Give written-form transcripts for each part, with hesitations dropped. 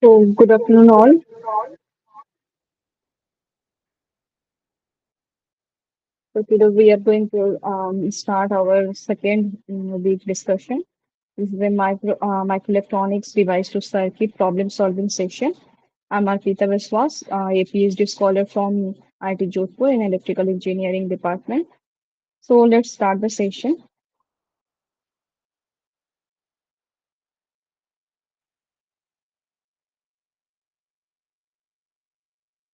So, good afternoon, all. So, today we are going to start our second week discussion. This is a microelectronics device to circuit problem solving session. I'm Arpita Biswas, a PhD scholar from IT Jodhpur in electrical engineering department. So, let's start the session.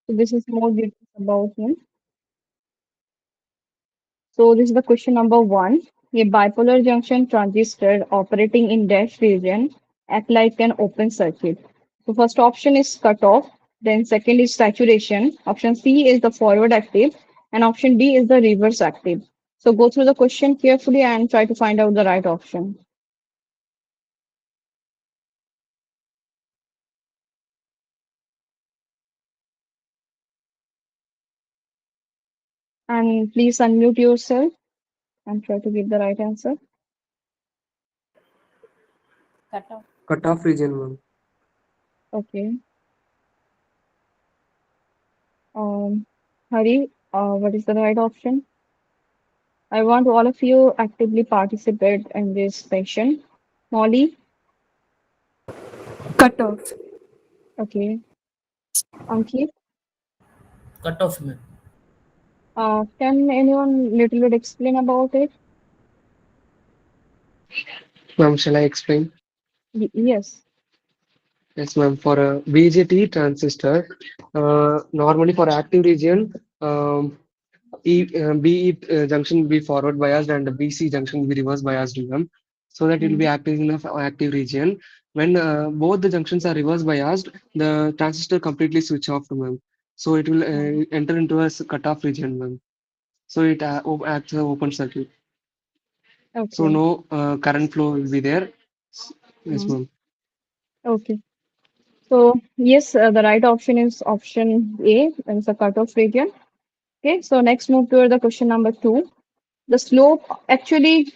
So, this is more details about me. So this is the question number one. A bipolar junction transistor operating in dash region act like an open circuit. So first option is cutoff, then second is saturation, option C is the forward active, and option D is the reverse active. So go through the question carefully and try to find out the right option. And please unmute yourself and try to give the right answer. Cutoff region one. Okay. Um, Hari, what is the right option? I want all of you actively participate in this session. Molly, Cut off. okay. Ankit, Cut off, man. can anyone little bit explain about it? Ma'am, shall I explain? Yes. Yes, ma'am. For a BJT transistor, normally for active region, B junction will be forward biased and the BC junction will be reverse biased, ma'am. So that it will be Mm, active in a active region. When both the junctions are reverse biased, the transistor completely switch off, ma'am. So it will mm. enter into a cutoff region, ma'am. So it acts as an open circuit. So Okay. no current flow will be there. Yes, Mm, ma'am. okay. So yes, the right option is option A, and it's a cutoff region. Okay. So next move to the question number two. The slope actually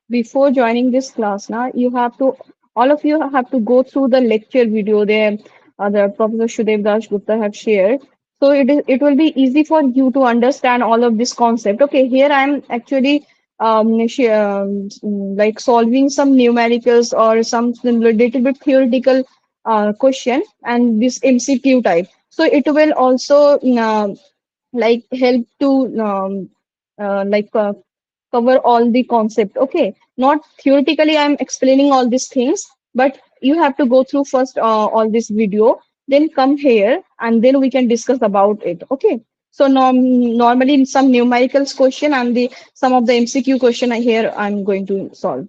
before joining this class now you have to all of you have to go through the lecture video there the Professor Shudev Das Gupta have shared, so it will be easy for you to understand all of this concept. Okay, here I am actually like solving some numericals or some little bit theoretical question and this MCQ type, so it will also like help to like cover all the concept. Okay, not theoretically I'm explaining all these things, but you have to go through first all this video, then come here and then we can discuss about it. Okay, so normally in some numericals question and the some of the MCQ question here I'm going to solve,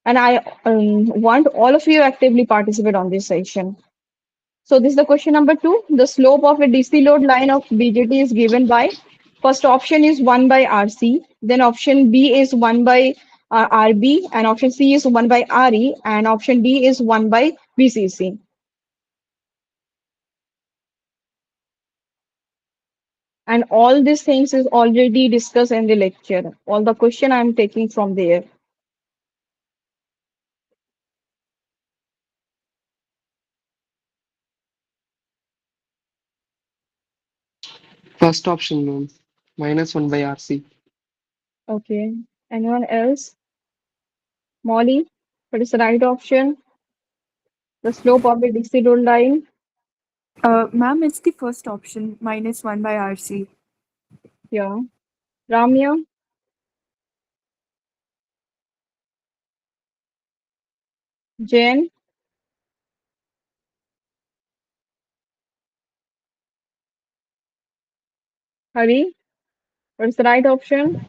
and I want all of you actively participate on this session. So this is the question number two. The slope of a DC load line of BJT is given by, first option is 1 by RC, then option B is 1 by RB, and option C is 1 by RE, and option D is 1 by BCC. And all these things is already discussed in the lecture. All the question I am taking from there. First option, ma'am. -1 by RC. Okay. Anyone else? Molly, what is the right option? The slope of the DC load line? Ma'am, it's the first option, -1 by RC. Yeah. Ramya, Jen, Hari, what is the right option?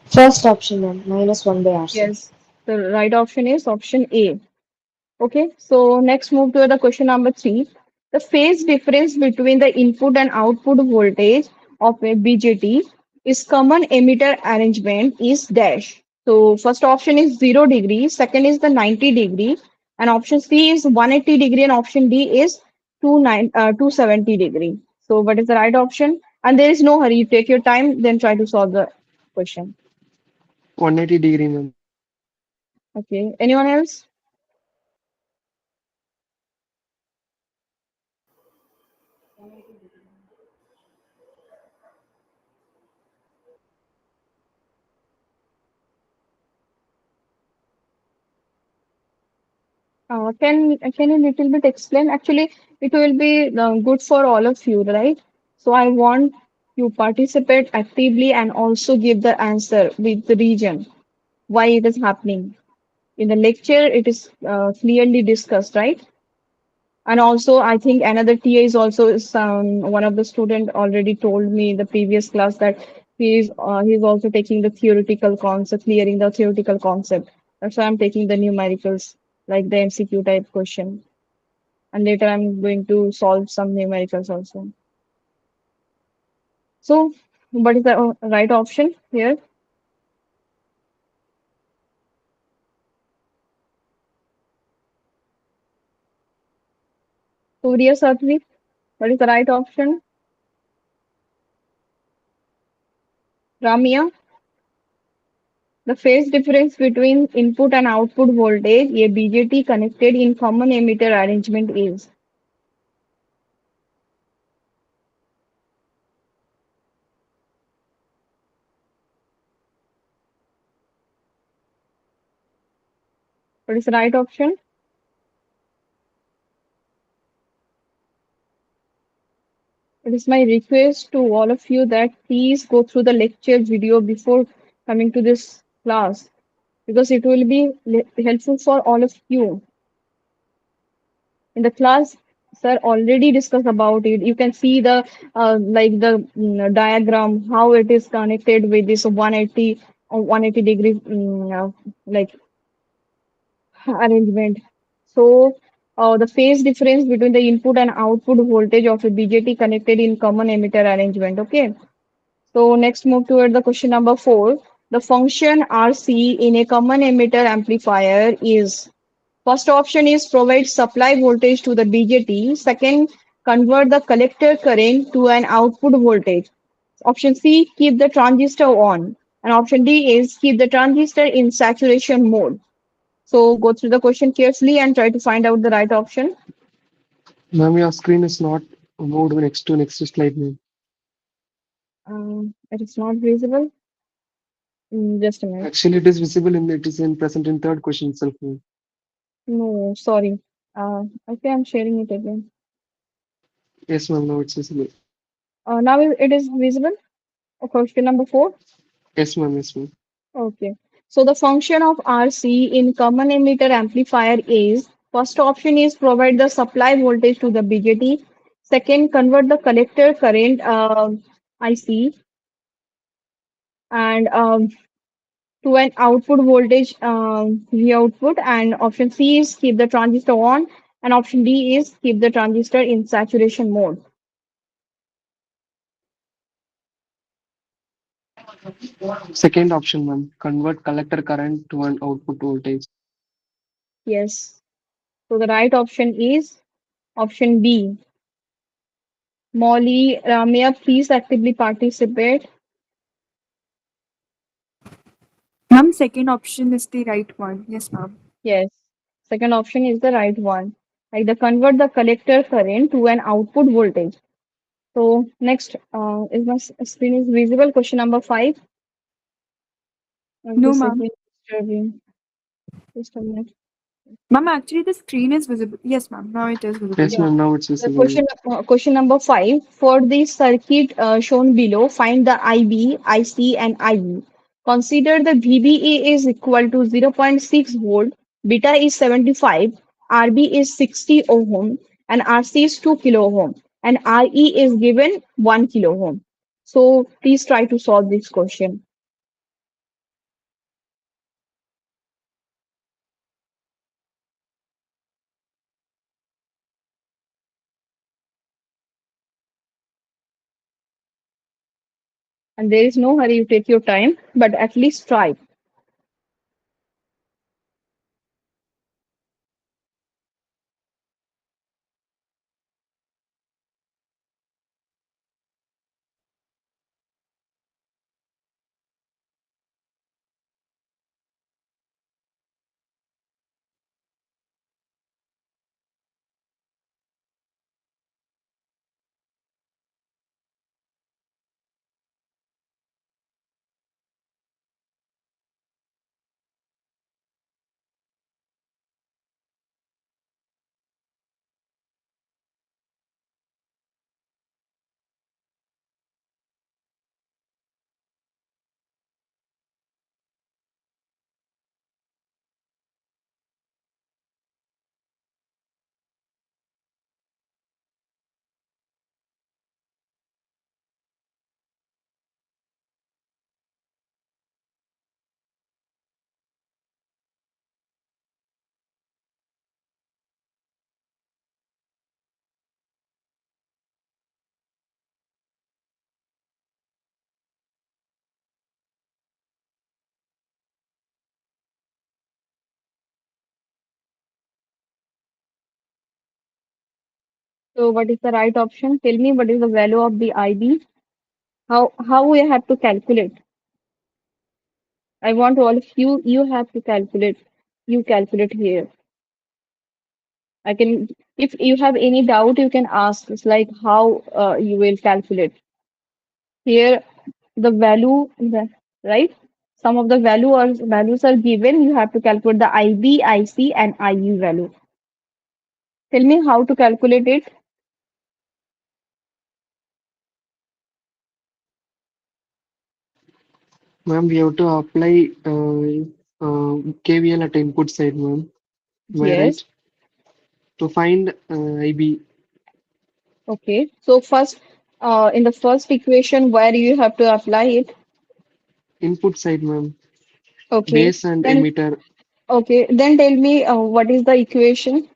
First option, ma'am, -1 by RC. Yes, the right option is option A. Okay, so next move to the question number three. The phase difference between the input and output voltage of a BJT is common emitter arrangement is dash. So first option is 0 degree, second is the 90 degree, and option C is 180 degree, and option D is 270 degree. So what is the right option? And there is no hurry. Take your time, then try to solve the question. 180-degree, ma'am. Okay, anyone else? Can you little bit explain? Actually, it will be good for all of you, right? So I want you participate actively and also give the answer with the reason why it is happening. In the lecture, it is clearly discussed, right? And also, I think another TA is also one of the student already told me in the previous class that he's also taking the theoretical concept, clearing the theoretical concept. That's why I'm taking the numericals, like the MCQ type question. And later I'm going to solve some numericals also. So, what is the right option here? Surya Satvi, what is the right option? Ramya, the phase difference between input and output voltage, a BJT connected in common emitter arrangement is. What is the right option? It is my request to all of you that please go through the lecture video before coming to this class because it will be helpful for all of you. In the class, sir already discussed about it. You can see the like the diagram how it is connected with this 180 or 180 degree like arrangement. So the phase difference between the input and output voltage of a BJT connected in common emitter arrangement. Okay. So next move toward the question number 4. The function RC in a common emitter amplifier is first option is provide supply voltage to the BJT. Second, convert the collector current to an output voltage. Option C, keep the transistor on. And option D is keep the transistor in saturation mode. So go through the question carefully and try to find out the right option. Ma'am, your screen is not moved next slide, ma'am. It is not visible. Just a minute. Actually, it is visible it is in present in third question itself, ma'am. No, sorry. Okay, I'm sharing it again. Yes, ma'am, now it's visible. Now it is visible. Question number 4. Yes, ma'am, yes, ma'am. Okay. So the function of RC in common emitter amplifier is first option is provide the supply voltage to the BJT. Second, convert the collector current IC and to an output voltage V output. And option C is keep the transistor on. And option D is keep the transistor in saturation mode. Second option, ma'am. Convert collector current to an output voltage. Yes. So the right option is option B. Molly, Ramya, please actively participate. Ma'am, second option is the right one. Yes, ma'am. Yes, second option is the right one. Like the convert the collector current to an output voltage. So next, is my screen is visible? Question number 5. No, This ma'am. again disturbing. Just a minute. Ma'am, actually, the screen is visible. Yes, ma'am. Now it is visible. Yes, Yeah. ma'am, now it's The visible. question number 5. For the circuit shown below, find the IB, IC, and IE. Consider the VBA is equal to 0.6 volt, beta is 75, RB is 60 ohm, and RC is 2 kilo ohm, and RE is given 1 kilo ohm. So please try to solve this question. And there is no hurry, you take your time, but at least try. So what is the right option? Tell me what is the value of the IB? How we have to calculate? I want all of you. You have to calculate. You calculate here. I can. If you have any doubt, you can ask. It's like how you will calculate. Here, the value, right? Some of the values are given. You have to calculate the IB, IC, and IU value. Tell me how to calculate it. Ma'am, we have to apply KVL at input side, ma'am. Am I Yes. right? To find IB Okay. So first, in the first equation, where you have to apply it. input side, ma'am. Okay. Base and Then emitter. okay. Then tell me what is the equation.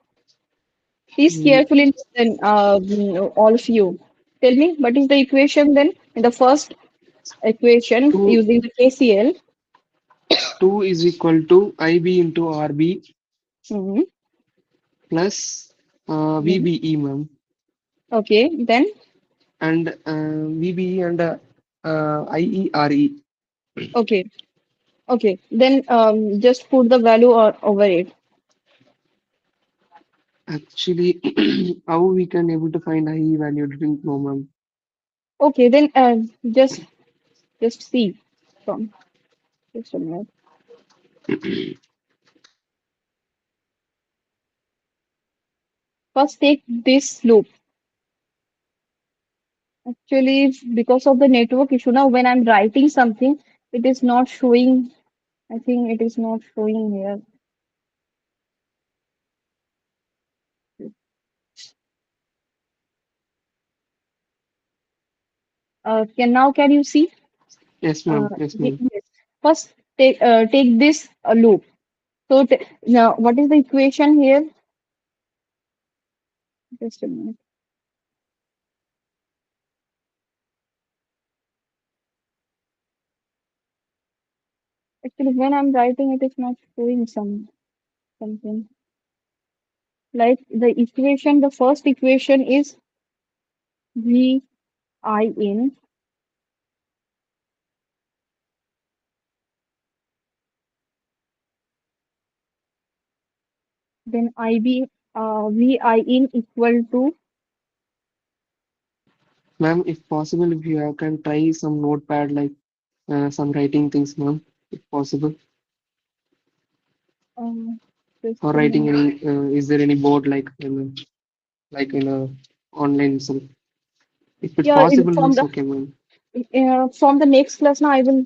Please Mm, carefully listen, all of you. Tell me what is the equation then? In the first equation, two using the KCL. 2 is equal to IB into RB Mhm. plus Mhm. VBE, ma'am. Okay. Then And VBE and IERE. okay. Okay. Then just put the value over it. Actually, how we can able to find IE value? Didn't know, ma'am. Okay. Then just see from just a minute. First, take this loop. Actually, because of the network issue now, when I'm writing something, it is not showing. I think it is not showing here. Can you see? Yes, ma'am. Yes, ma'am. Yes. First, take this loop. So now, what is the equation here? Just a minute. Actually, when I'm writing, it is not showing something. Like the equation, the first equation is V I in, then IB V I in equal to Ma'am, if possible, if you have, can try some notepad like some writing things, ma'am, if possible, um, just or a writing minute. any. Is there any board like in a online? So if it's Yeah, possible, means okay, ma'am. from the next class now, I will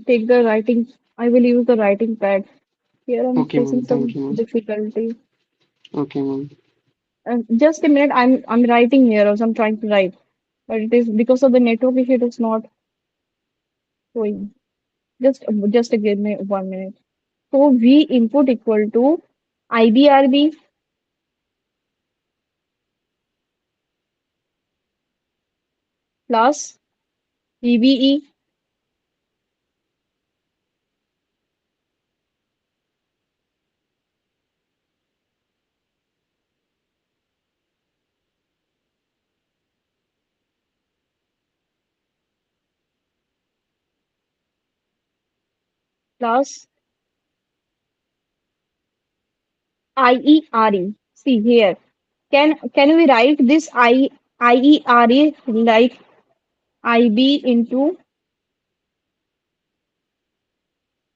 take the writing. I will use the writing pad. Here I'm Okay, facing ma'am. Thank some you, ma'am. difficulty. Okay, ma'am. Just a minute, I'm writing here, or I'm trying to write, but it is because of the network issue, it is not showing. Just give me 1 minute. So V input equal to IBRB plus VBE plus IERE. See here. Can we write this IERE like IB into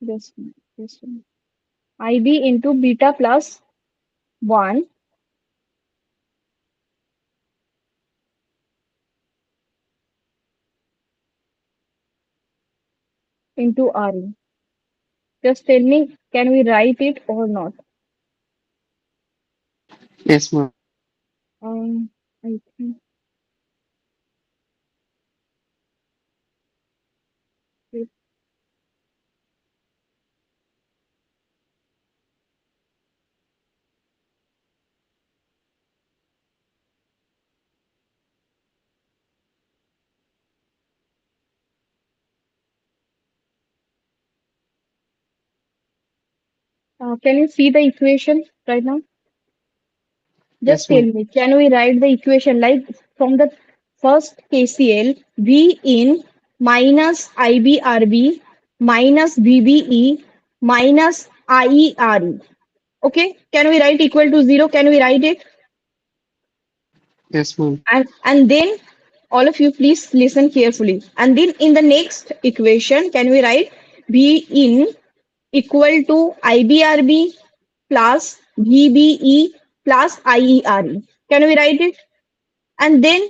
this IB into beta plus 1 into RE. Just tell me, can we write it or not? Yes, ma'am. I think it, can you see the equation right now? Just Yes, tell ma'am. me, can we write the equation like from the first KCL, V in minus IBRB minus BBE minus IERE. Okay, can we write equal to 0? Can we write it? Yes, ma'am. And then all of you please listen carefully. And then in the next equation, can we write V in equal to IBRB plus VBE plus IERE? Can we write it? And then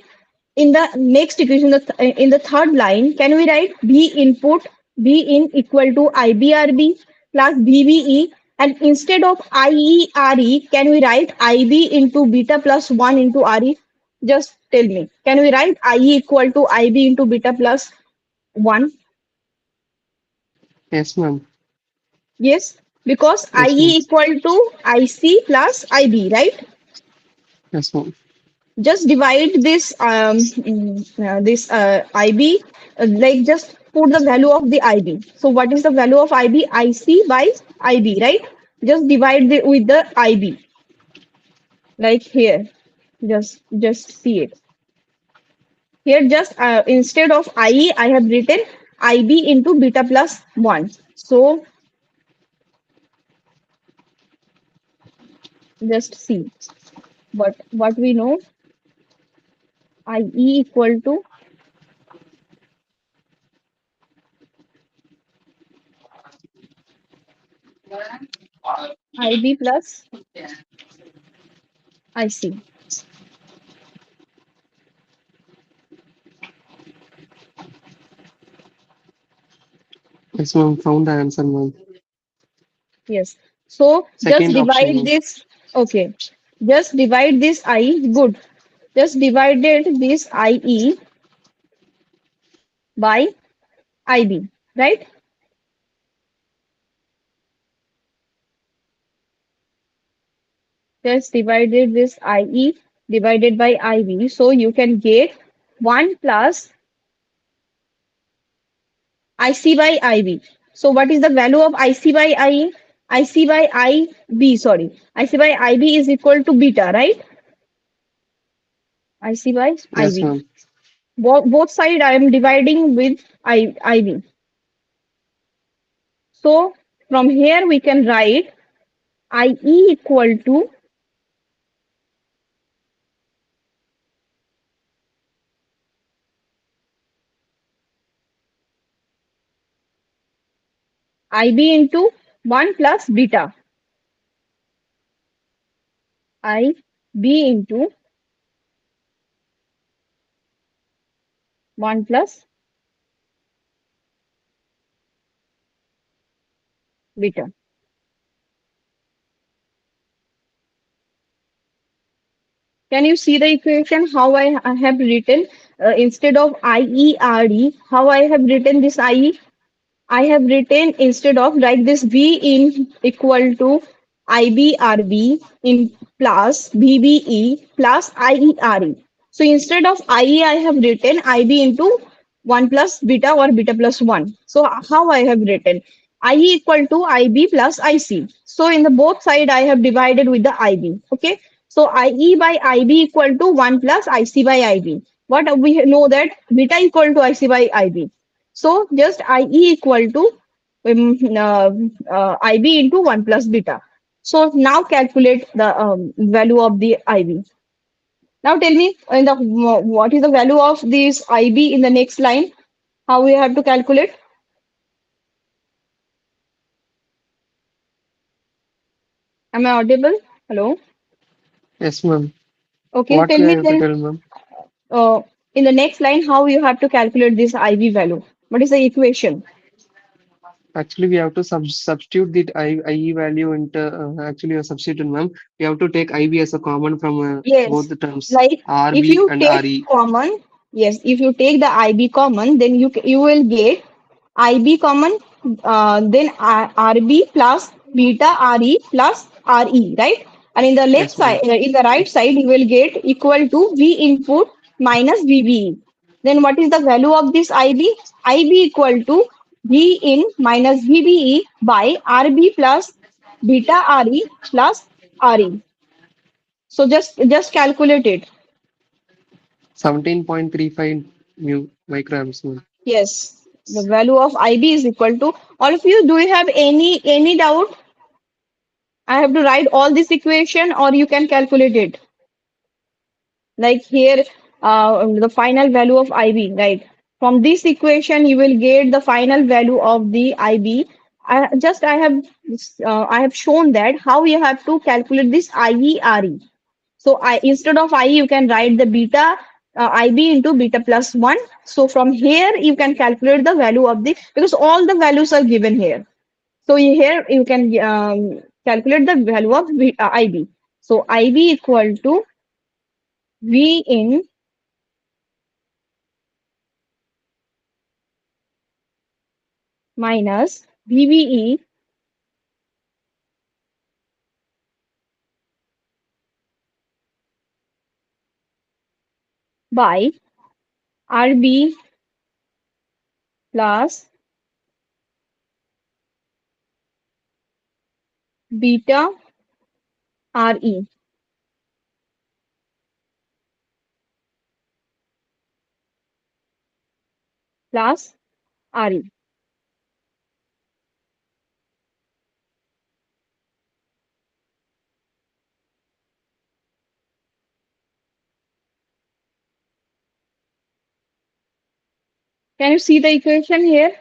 in the next equation, in the third line, can we write B input, B in equal to IBRB plus BBE? And instead of IERE, can we write IB into beta plus 1 into RE? Just tell me. Can we write IE equal to IB into beta plus 1? Yes, ma'am. Yes, because Yes, ma'am. IE equal to IC plus IB, right? Yes, ma'am. Just divide this IB, like just put the value of the IB. So what is the value of IB? IC by IB, right? Just divide with the IB, like here. Just see it. Here just instead of IE, I have written IB into beta plus 1. So just see what we know. IE equal to IB plus IC. Yes, ma'am. Found the answer, ma'am. Yes. So just Second option, divide ma'am. this. Okay. Just divide this I. Good. Just divided this IE by IB. Right? Just divided this IE divided by IB. So you can get 1 plus IC by IB. So what is the value of IC by IE? IC by IB, sorry. IC by IB is equal to beta, right? IC by Yes, IB. ma'am. Both side I am dividing with IB. So from here we can write IE equal to IB into 1 plus beta. IB into 1 plus beta. Can you see the equation how I have written instead of IERE, how I have written this IE? I have written instead of like this V in equal to IBRB in plus BBE plus IERE. So instead of IE, I have written IB into 1 plus beta or beta plus 1. So how I have written IE equal to IB plus IC. So in the both side, I have divided with the IB. Okay. So IE by IB equal to 1 plus IC by IB. What we know that beta equal to IC by IB. So just IE equal to IB into 1 plus beta. So now calculate the value of the IB. Now tell me what is the value of this IB in the next line? How we have to calculate? Am I audible? Hello. Yes, ma'am. Okay, What tell we me have to then tell, ma'am? uh, in the next line how you have to calculate this IB value. What is the equation? Actually, we have to substitute the IE value into actually a substitute, ma'am. We have to take IB as a common from both Yes, the terms like if RB you and take RE. common, yes, if you take the IB common, then you will get IB common, then RB plus beta RE plus RE, right? And in the left Yes, ma'am. side, in the right side, you will get equal to V input minus VBE. Then what is the value of this IB? IB equal to V in minus VBE by RB plus beta RE plus RE. So just calculate it. 17.35 microamps, ma'am. Yes, the value of IB is equal to, all of you, do you have any doubt? I have to write all this equation or you can calculate it. Like here, the final value of IB, right? From this equation, you will get the final value of the IB. I have shown that how you have to calculate this IERE. So instead of I, you can write the beta IB into beta plus 1. So from here, you can calculate the value of the, because all the values are given here. So here you can calculate the value of IB. So IB equal to V in minus VBE by RB plus beta RE plus RE. Can you see the equation here?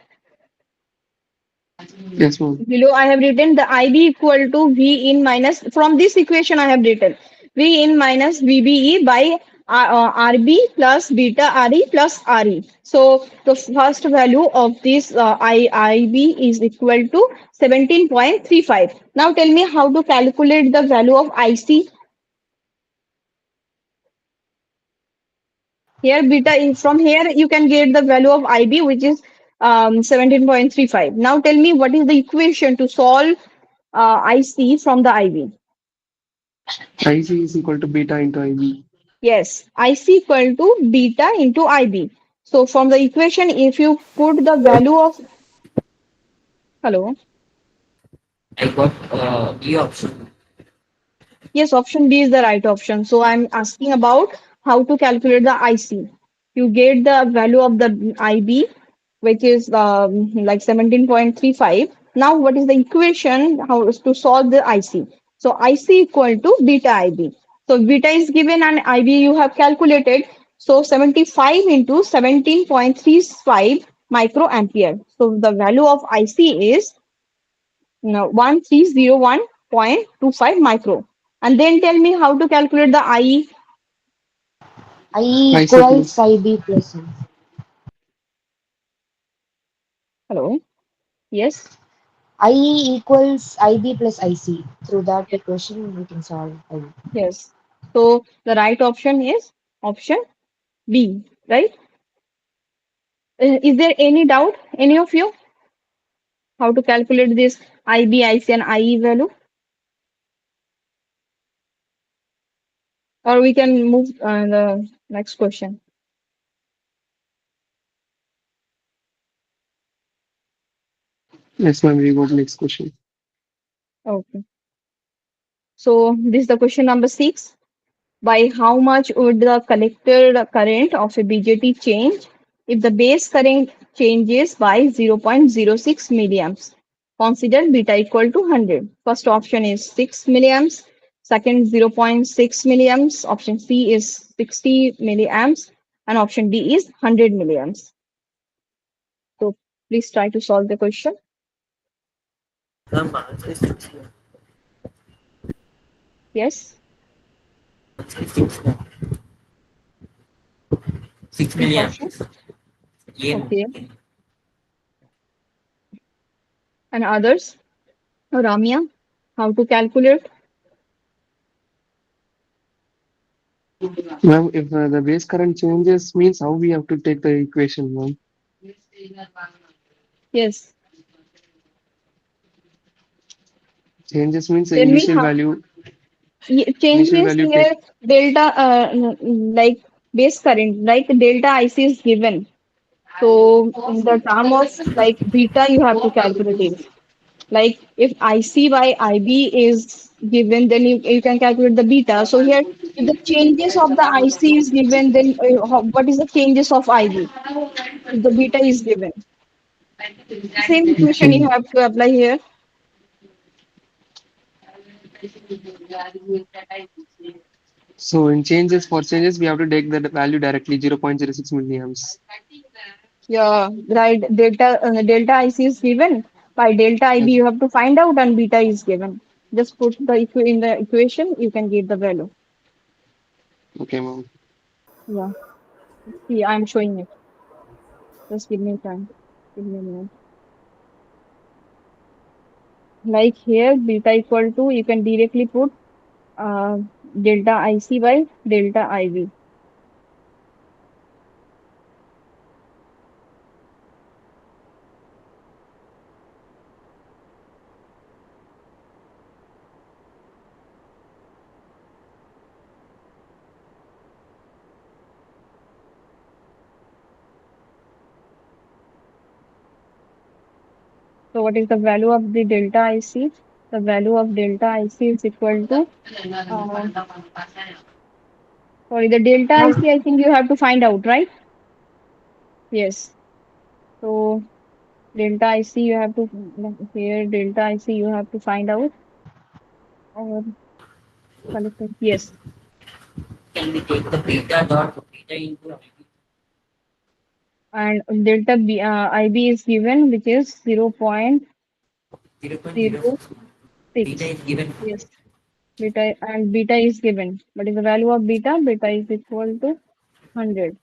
Yes, ma'am. Below I have written the IB equal to V in minus, from this equation I have written V in minus VBE by RB plus beta RE plus RE. So the first value of this IB is equal to 17.35. Now tell me how to calculate the value of IC. Here beta is, from here you can get the value of IB, which is 17.35. Now tell me what is the equation to solve IC from the IB. IC is equal to beta into IB. Yes, IC equal to beta into IB. So from the equation, if you put the value of, hello, I got B option. yes, option B is the right option. So I'm asking about how to calculate the IC. You get the value of the IB, which is like 17.35. Now, what is the equation? How is to solve the IC? So IC equal to beta IB. So beta is given and IB you have calculated. So 75 into 17.35 microampere. So the value of IC is, no, 1301.25 micro. And then tell me how to calculate the IE. IE IC equals plus. IB plus C. Hello. Yes. IE equals IB plus IC. Through that equation, we can solve IE. Yes. So the right option is option B, right? Is there any doubt, any of you, how to calculate this IB, IC, and IE value? Or we can move the next question. Yes, ma'am. We go to next question. Okay. So this is the question number 6. By how much would the collector current of a BJT change if the base current changes by 0.06 milliamps? Consider beta equal to 100. First option is 6 milliamps. Second, 0.6 milliamps. Option C is 60 milliamps. And option D is 100 milliamps. So please try to solve the question. The answer is 6. Yes. Answer is 6. 6 Which option? milliamps. Yeah, no. Okay. And others? Ramya, how to calculate? Ma'am, if the base current changes, means how we have to take the equation, ma'am. Yes. Changes means the Tell me initial how. value. Change Initial means value take. here delta, like base current, like delta IC is given. So in the term of like beta, you have to calculate it. Like if IC by IB is given, then you can calculate the beta. So here, if the changes of the IC is given, then what is the changes of IB if the beta is given? Same equation you Okay. have to apply here. So in changes for changes, we have to take the value directly 0.06 milliamps. Yeah, right. Delta IC is given. By delta IB, Yes. you have to find out, and beta is given. Just put the in the equation, you can get the value. Okay, ma'am. Yeah. See, I'm showing it. Just give me time. Give me a minute. Like here, beta equal to, you can directly put uh, delta IC by delta IB. So what is the value of the delta IC? The value of delta IC is equal to, uh, sorry, the delta IC, I think you have to find out, right? Yes. So delta IC you have to, here delta IC you have to find out, or yes. Can we take the beta dot beta into And delta IB is given, which is 0.06. 0.06? Beta is given. Yes, beta, and beta is given. What is the value of beta? Beta is equal to 100.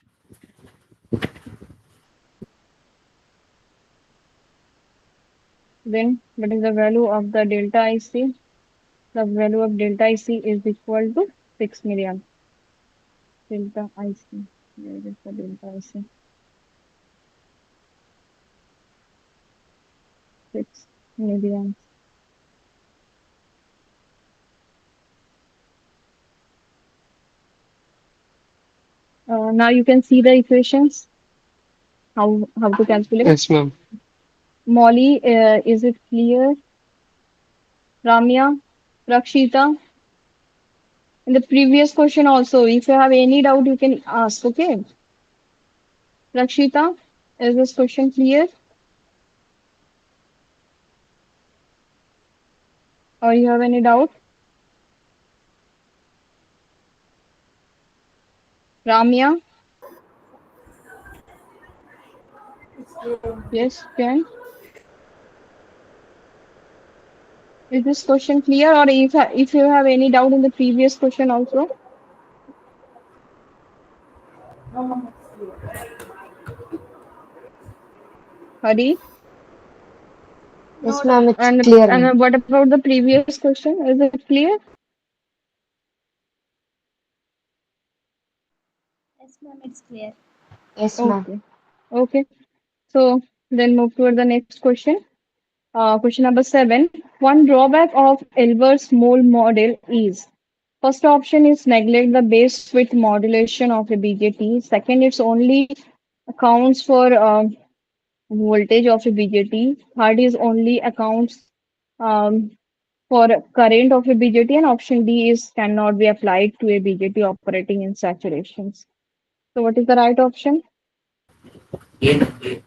Then what is the value of the delta IC? The value of delta IC is equal to 6 milliamp. Delta IC. Where is the delta IC? 6 milliamp. Now you can see the equations, how to calculate. Yes, ma'am. Molly, is it clear? Ramya, Rakshita. In the previous question also, if you have any doubt, you can ask. Okay, Rakshita, is this question clear, or you have any doubt? Ramya, yes, can. Is this question clear, or if you have any doubt in the previous question also? Hari, Yes, ma'am, it's and clear, ma'am. what about the previous question? Is it clear? Yes, ma'am, it's clear. Yes, ma'am. Okay, okay. So then move toward the next question. Question number 7. One drawback of Elber's mole model is, first option is neglect the base width modulation of a BJT. Second, it's only accounts for voltage of a BJT. Third is only accounts um, for current of a BJT. And option D is cannot be applied to a BJT operating in saturations. So what is the right option? Gain, gain.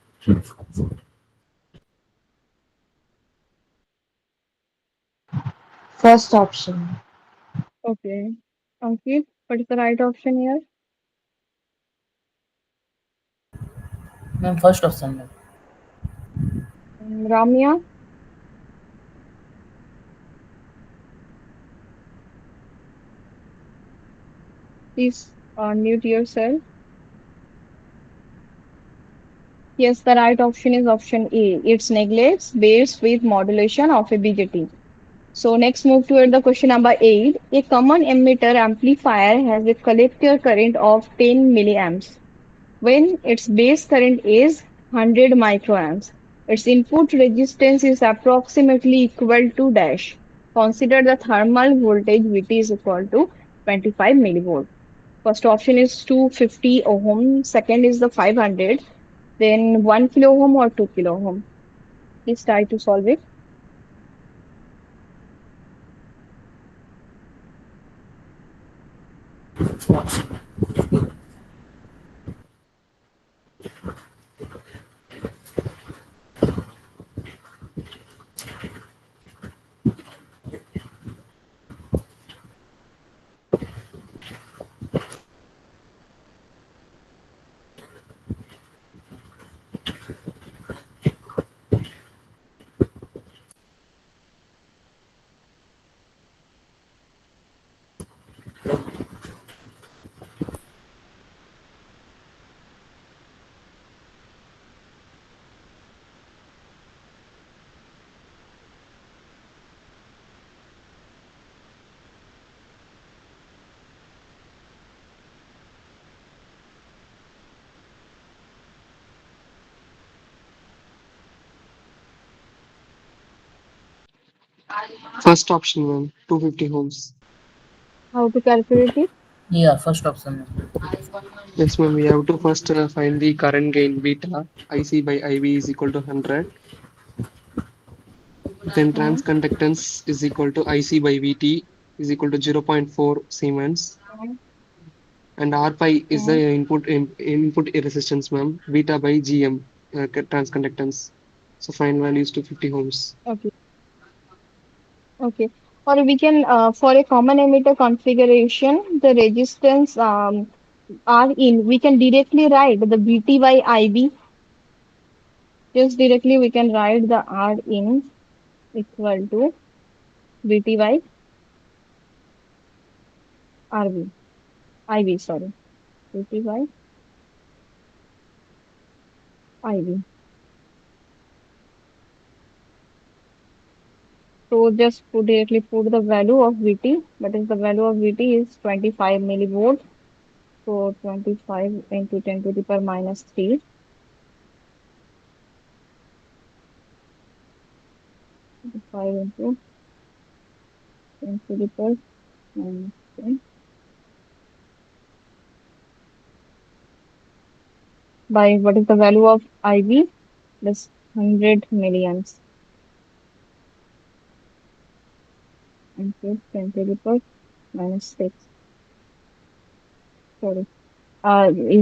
First option. Okay. Okay. What is the right option here? Ma'am, first option, ma'am. Ramya, please unmute yourself. Yes, the right option is option A. It neglects base width modulation of a BJT. So next move toward the question number 8. A common emitter amplifier has a collector current of 10 milliamps when its base current is 100 microamps. Its input resistance is approximately equal to dash. Consider the thermal voltage VT is equal to 25 millivolt. First option is 250 ohm, second is the 500, then 1 kilo ohm or 2 kilo ohm. Please try to solve it. option, ma'am. First option, ma'am. 250 ohms. How to calculate it? Yeah, first option, ma'am. Yes, ma'am. We have to first find the current gain beta. IC by IB is equal to 100. Then Hmm. transconductance is equal to IC by VT is equal to zero point 0.4 Siemens. Hmm. And R pi is the Hmm. input resistance, ma'am. Beta by GM, transconductance. So final value is 250 ohms. Okay. Okay. Or we can, for a common emitter configuration, the resistance R in, we can directly write the VT by IB. Just directly we can write the R in equal to VT by RB. IB, sorry. VT by IB. So just put directly put the value of VT. That is the value of VT is 25 millivolt. So 25 into 10 to the power minus 3. 25 into 10 to the power minus 10 by what is the value of IV? Plus 100 milliamps into 10 to the power minus 6. Sorry.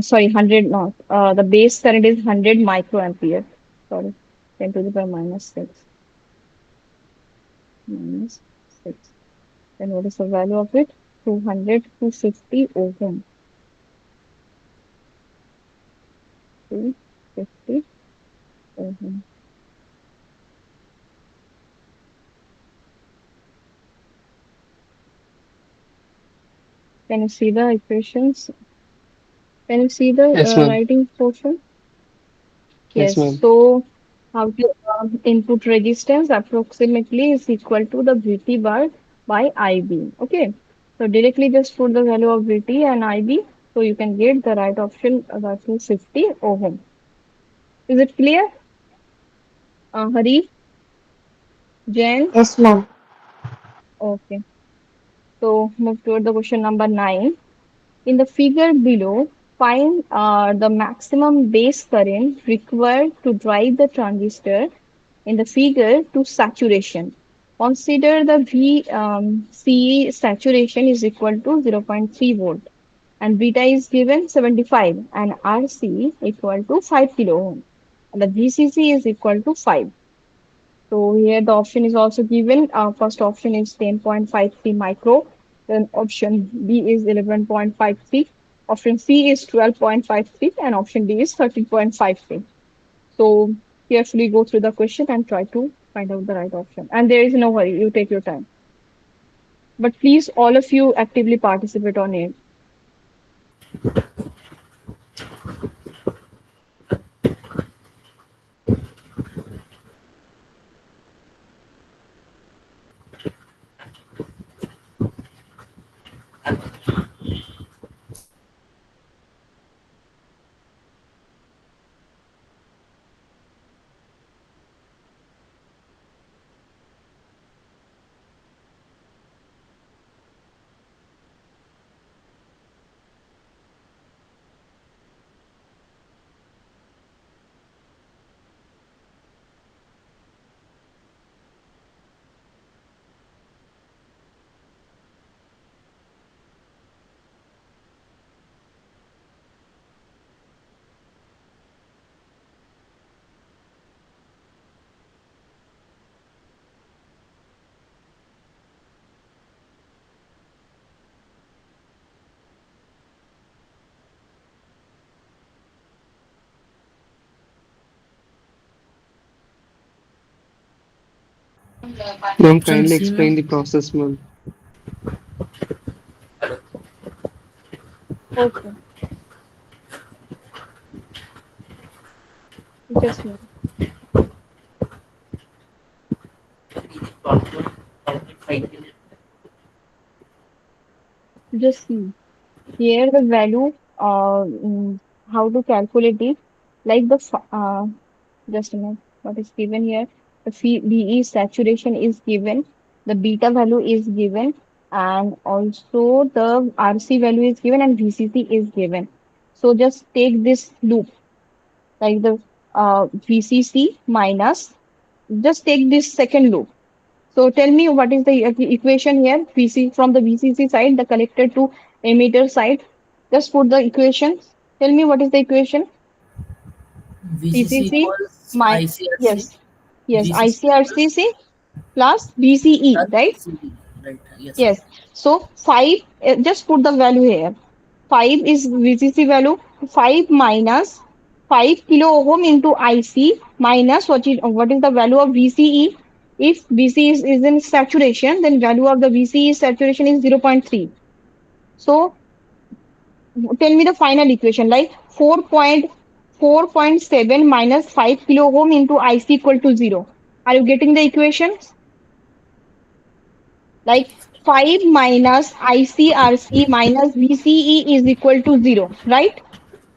Sorry, 100 not. The base current is 100 microampere. Sorry. 10 to the power minus 6. Minus 6. Then what is the value of it? 200 to 50 ohm. 250 ohm. Can you see the equations? Can you see the Yes, ma'am. writing portion? Yes, Yes. ma'am. So how to input resistance approximately is equal to the VT bar by IB. Okay. So directly just put the value of VT and IB. So you can get the right option, the 250 ohm. Is it clear? Hari, Jen? Yes, ma'am. Okay. So move toward the question number 9. In the figure below, find the maximum base current required to drive the transistor in the figure to saturation. Consider the VCE saturation is equal to zero point 0.3 volt and beta is given 75 and RC equal to 5 kilo ohm and the VCC is equal to 5. So here the option is also given. First option is 10.53 micro. Then option B is 11.53. Option C is 12.53 and option D is 13.53. So carefully go through the question and try to find out the right option. And there is no hurry. You take your time. But please, all of you actively participate on it. Ma'am, Option kindly C, explain ma'am. the process, ma'am. Okay, just now. Cycle. Just see. Here the value, how to calculate it, like just a minute, what is given here, the BE saturation is given, the beta value is given, and also the RC value is given and VCC is given. So just take this loop, like the VCC minus, just take this second loop. So tell me what is the equation here? VC from the VCC side, the collector to emitter side. Just put the equation. Tell me what is the equation? VCC VCC equals my ICRC. yes, yes, VCC equals ICRCC plus VCE, right? VCD. Right. Yes, ma'am. Yes. So 5, just put the value here. 5 is VCC value. 5 minus 5 kilo ohm into IC minus what is the value of VCE? If VC is in saturation, then value of the VCE saturation is 0.3. So tell me the final equation, like 4.7 minus 5 kilo ohm into IC equal to 0. Are you getting the equations? Like 5 minus ICRC minus VCE is equal to 0, right?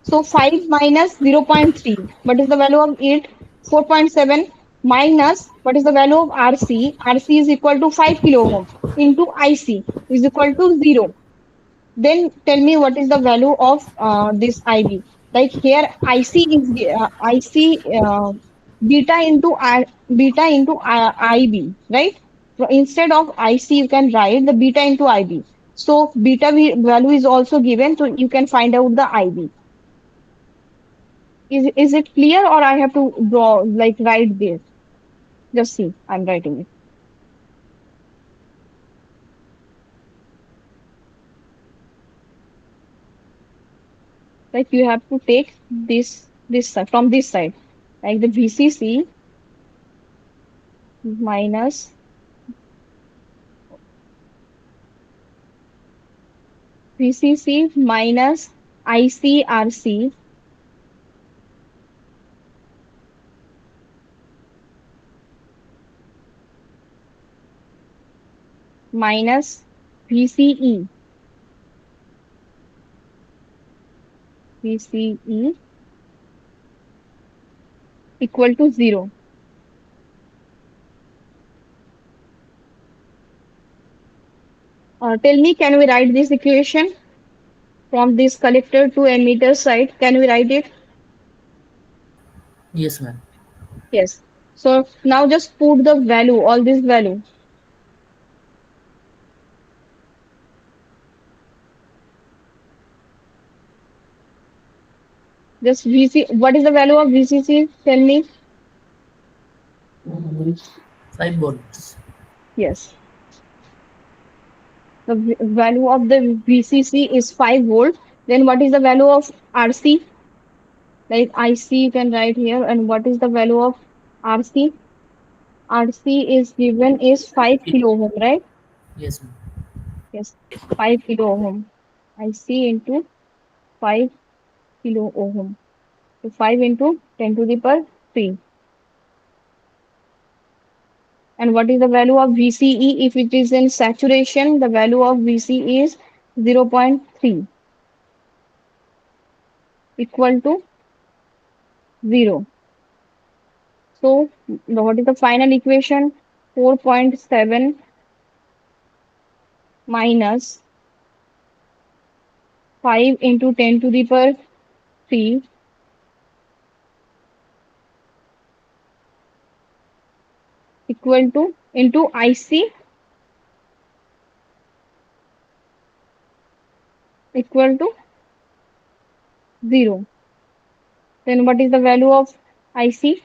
So 5 minus 0.3. What is the value of it? 4.7 minus what is the value of RC? RC is equal to 5 kilo ohm into IC is equal to 0. Then tell me what is the value of this IB. Like here IC is IC beta into IB, right? So instead of IC, you can write the beta into IB. So value is also given, so you can find out the IB. Is it clear, or I have to draw like write this? Just see, I'm writing it. Like you have to take this side from this side, like the VCC minus VCC minus ICRC minus VCE VCE equal to 0. Tell me, can we write this equation from this collector to emitter side? Can we write it? Yes, ma'am. Yes. So now just put the value, all this value. Just VC. What is the value of VCC? Tell me. 5 volts. Yes. The value of the VCC is 5 volt. Then what is the value of RC? Like IC you can write here. And what is the value of RC? RC is given is 5 kilo ohm, right? Yes, ma'am. Yes, 5 kilo ohm. IC into 5 kilo ohm. So 5 into 10 to the power 3. And what is the value of VCE? If it is in saturation, the value of VCE is 0.3 equal to 0. So what is the final equation? 4.7 minus 5 into 10 to the power 3 equal to into IC equal to 0. Then what is the value of IC?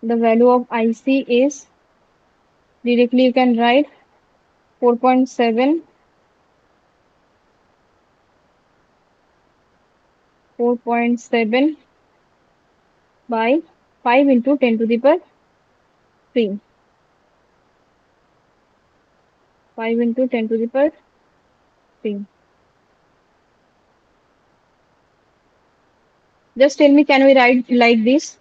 The value of IC is directly you can write 4.7 4.7 by 5 into 10 to the power 3. 5 into 10 to the power 3. Just tell me, can we write like this?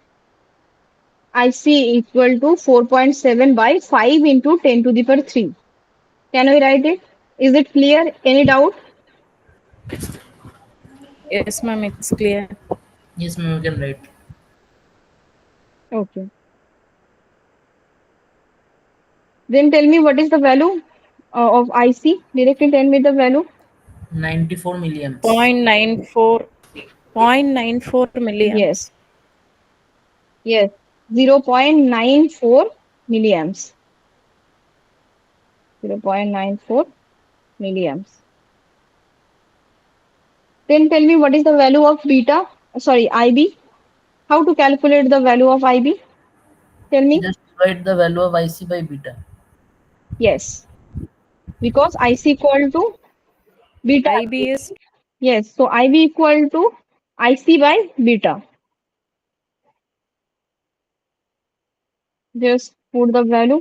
IC equal to 4.7 by 5 into 10 to the power 3. Can we write it? Is it clear? Any doubt? Yes, ma'am, it's clear. Yes, ma'am, you can write. Okay. Then tell me what is the value of IC. Directly tell me the value. 94 milliamps. 0.94, 0.94 milliamps. Yes. Yes. 0.94 milliamps. 0.94 milliamps. Then tell me what is the value of beta, sorry, IB. How to calculate the value of IB? Tell me. Just divide the value of IC by beta. Yes, because IC equal to beta. IB is Yes, so IB equal to IC by beta. Just put the value.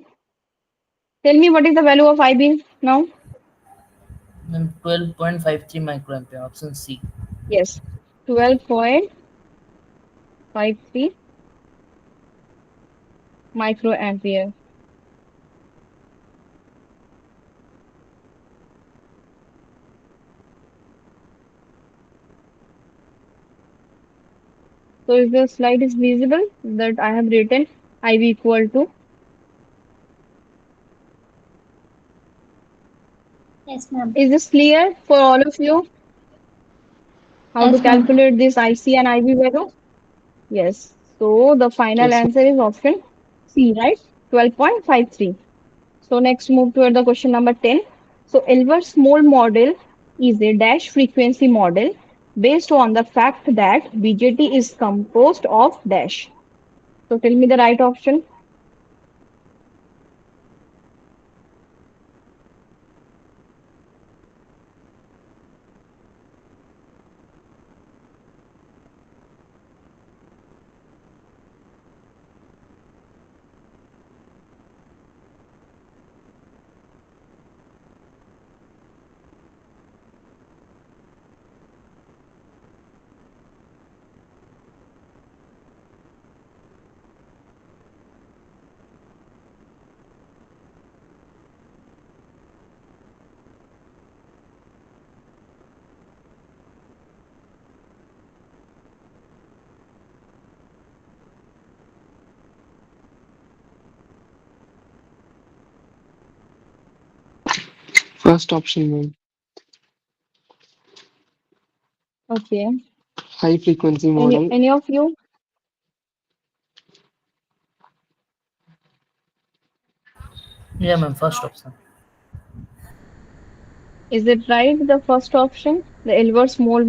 Tell me what is the value of IB now? And 12.53 microampere. Option C. Yes, 12.53 microampere. So if the slide is visible that I have written IB equal to, Yes, ma'am. is this clear for all of you? How to Yes, ma'am. calculate this IC and IB value? Yes. So the final Yes. answer is option C, right? 12.53. So next move toward the question number 10. So Elver's mole model is a dash frequency model based on the fact that BJT is composed of dash. So tell me the right option. First option, ma'am. Okay. High frequency Any model. any of you? Yeah, ma'am. First option. Is it right? The first option, the Elver's mole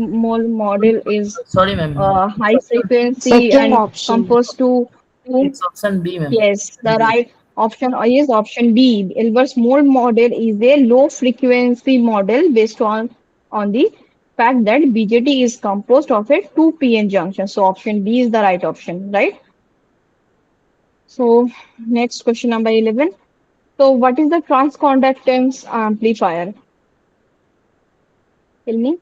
model is Sorry, ma'am. high frequency Second and option. composed to It's option B, ma'am. yes, the right option is option B. Elver's mole model is a low frequency model based on the fact that BJT is composed of a 2 p-n junction. So option B is the right option, right? So next question number 11. So what is the transconductance amplifier? Tell me.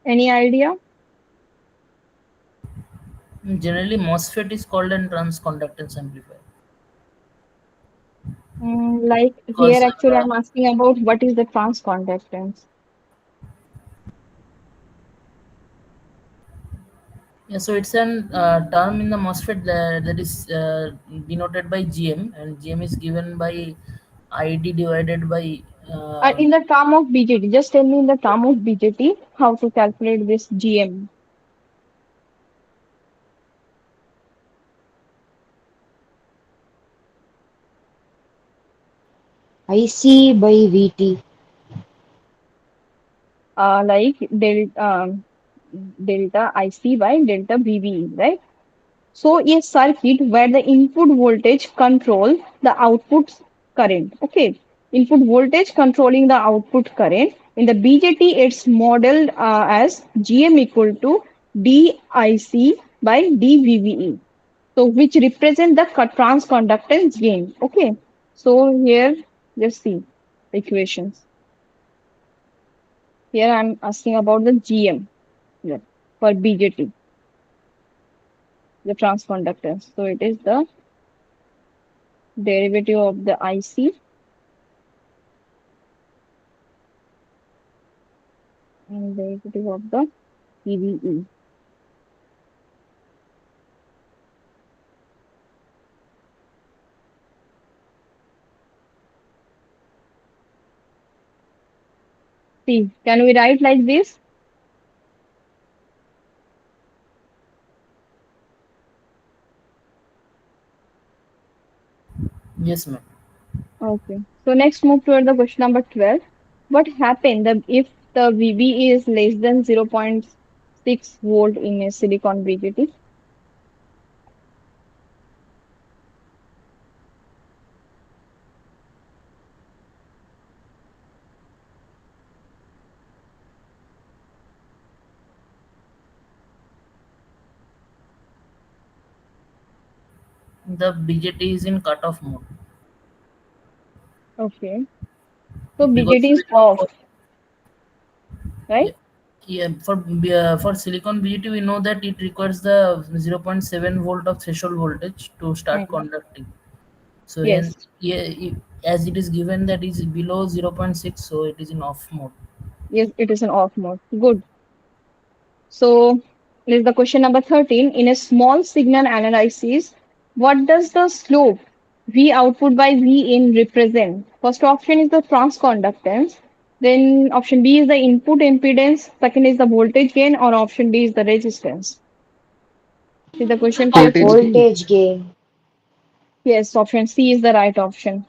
Any idea? Generally, MOSFET is called a transconductance amplifier Like here because actually I'm asking about what is the transconductance. yeah, so it's an term in the MOSFET that is denoted by GM, and GM is given by ID divided by In the term of BJT, just tell me in the term of BJT how to calculate this GM. IC by VT. Like delta IC by delta VBE, right? So a circuit where the input voltage control the output current. Okay, input voltage controlling the output current In the BJT, it's modeled as GM equal to DIC by DVVE. So which represent the transconductance gain. Okay. So here, just see the equations. Here I'm asking about the GM here for BJT, the transconductance. So it is the derivative of the IC and derivative of the PVE. See, can we write like this? Yes, ma'am. Okay. So next move toward the question number 12. What happened if the VB is less than 0.6 volt in a silicon BJT? The BJT is in cutoff mode Okay. So because BJT is off, right? yeah, yeah, for silicon BJT we know that it requires the 0.7 volt of threshold voltage to start Mm. conducting. So Yes. yeah, as it is given that is below 0.6, so it is in off mode. Yes, it is an off mode. Good. So is the question number 13. In a small signal analysis, what does the slope V output by V in represent? First option is the transconductance. Then option B is the input impedance. Second is the voltage gain, or option D is the resistance. Is the question clear to Voltage you? gain. Voltage gain. Yes, option C is the right option.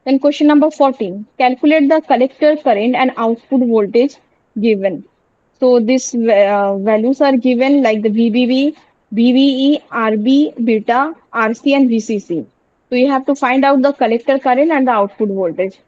Then question number 14. Calculate the collector current and output voltage given. So these values are given like the VBB, BVE, RB, beta, RC and VCC. So you have to find out the collector current and the output voltage.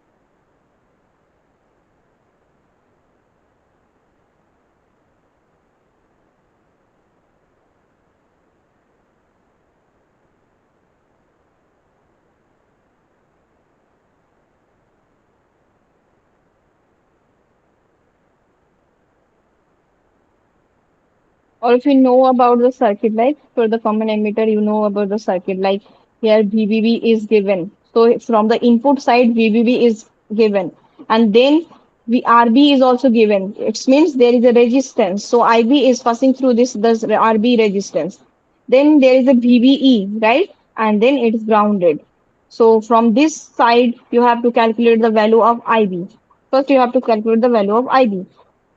Or if you know about the circuit, like for the common emitter, you know about the circuit, like here VBB is given. So from the input side, VBB is given. And then RB is also given. It means there is a resistance. So IB is passing through this RB resistance. Then there is a VBE, right? And then it is grounded. So from this side, you have to calculate the value of IB. First, you have to calculate the value of IB,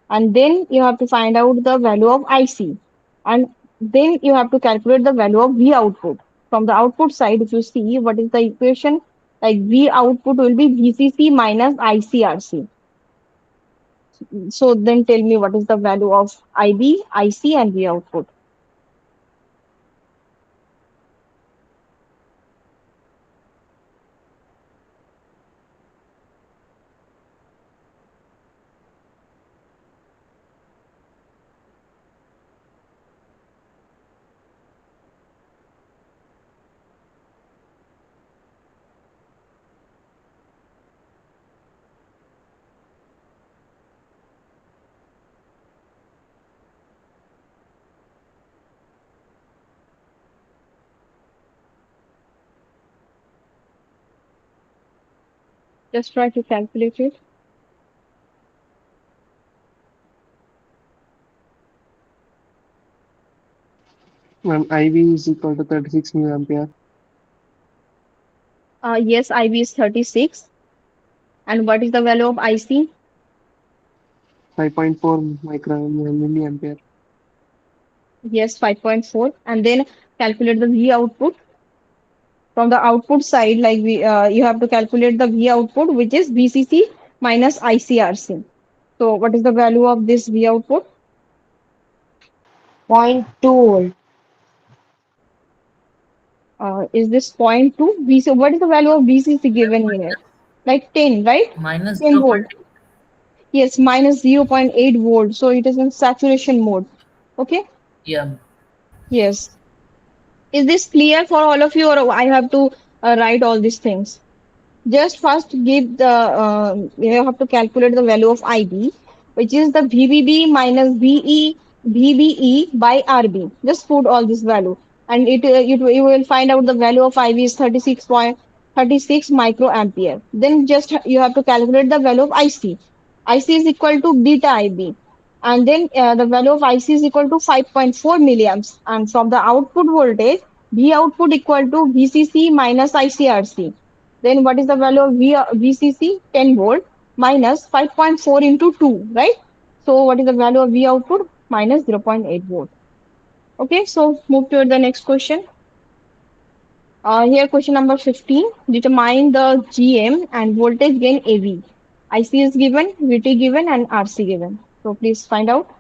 and then you have to find out the value of IC, and then you have to calculate the value of V output. From the output side, if you see what is the equation, like V output will be VCC minus ICRC. So then tell me what is the value of IB, IC and V output. Just try to calculate it. IV is equal to 36 milliampere. Yes, IB is 36. And what is the value of IC? 5.4 milliampere. Yes, 5.4. And then calculate the V output. From the output side, like you have to calculate the V output, which is VCC minus ICRC. So what is the value of this V output? Point 2 volt. Is this point 2 VC? What is the value of VCC given here? Like 10, right? Minus 10 volt. 0.8. Yes, minus 0.8 volt. So it is in saturation mode. Okay. Yeah. Yes. Is this clear for all of you, or I have to write all these things? Just first give the you have to calculate the value of IB, which is the VBB minus VBE by RB. Just put all this value, and you will find out the value of IB is 36.36 microampere. Then just you have to calculate the value of IC. IC is equal to beta IB, and then the value of IC is equal to 5.4 milliamps. And from the output voltage, V output equal to VCC minus ICRC. Then what is the value of VCC? 10 volt minus 5.4 into 2, right? So what is the value of V output? Minus 0.8 volt. Okay, so move to the next question. Here question number 15. Determine the GM and voltage gain AV. IC is given, VT given, and RC given. So please find out.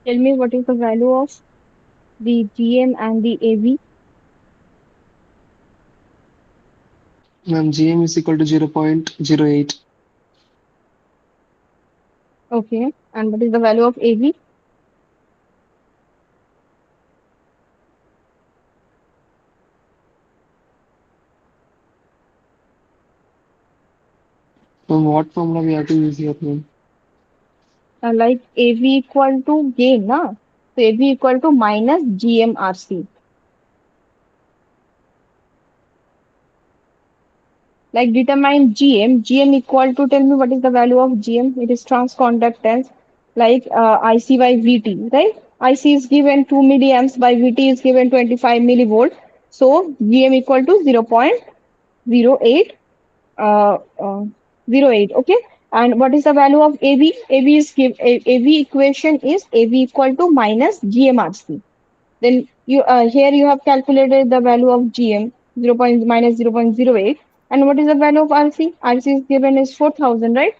Tell me what is the value of the GM and the AV. GM is equal to 0.08. Okay, and what is the value of AV? From what formula we have to use here, ma'am? Like AV equal to gain, na? So AV equal to minus GMRC. Like determine GM. GM equal to, tell me what is the value of GM? It is transconductance, like IC by VT, right? IC is given 2 milliamps by VT is given 25 millivolt. So GM equal to 0.08 uh, uh, 08. Okay. And what is the value of AB? AB is AB equation is AB equal to minus GMRC. Then you here you have calculated the value of GM 0. Minus 0.08. And what is the value of RC? RC is given is 4,000, right?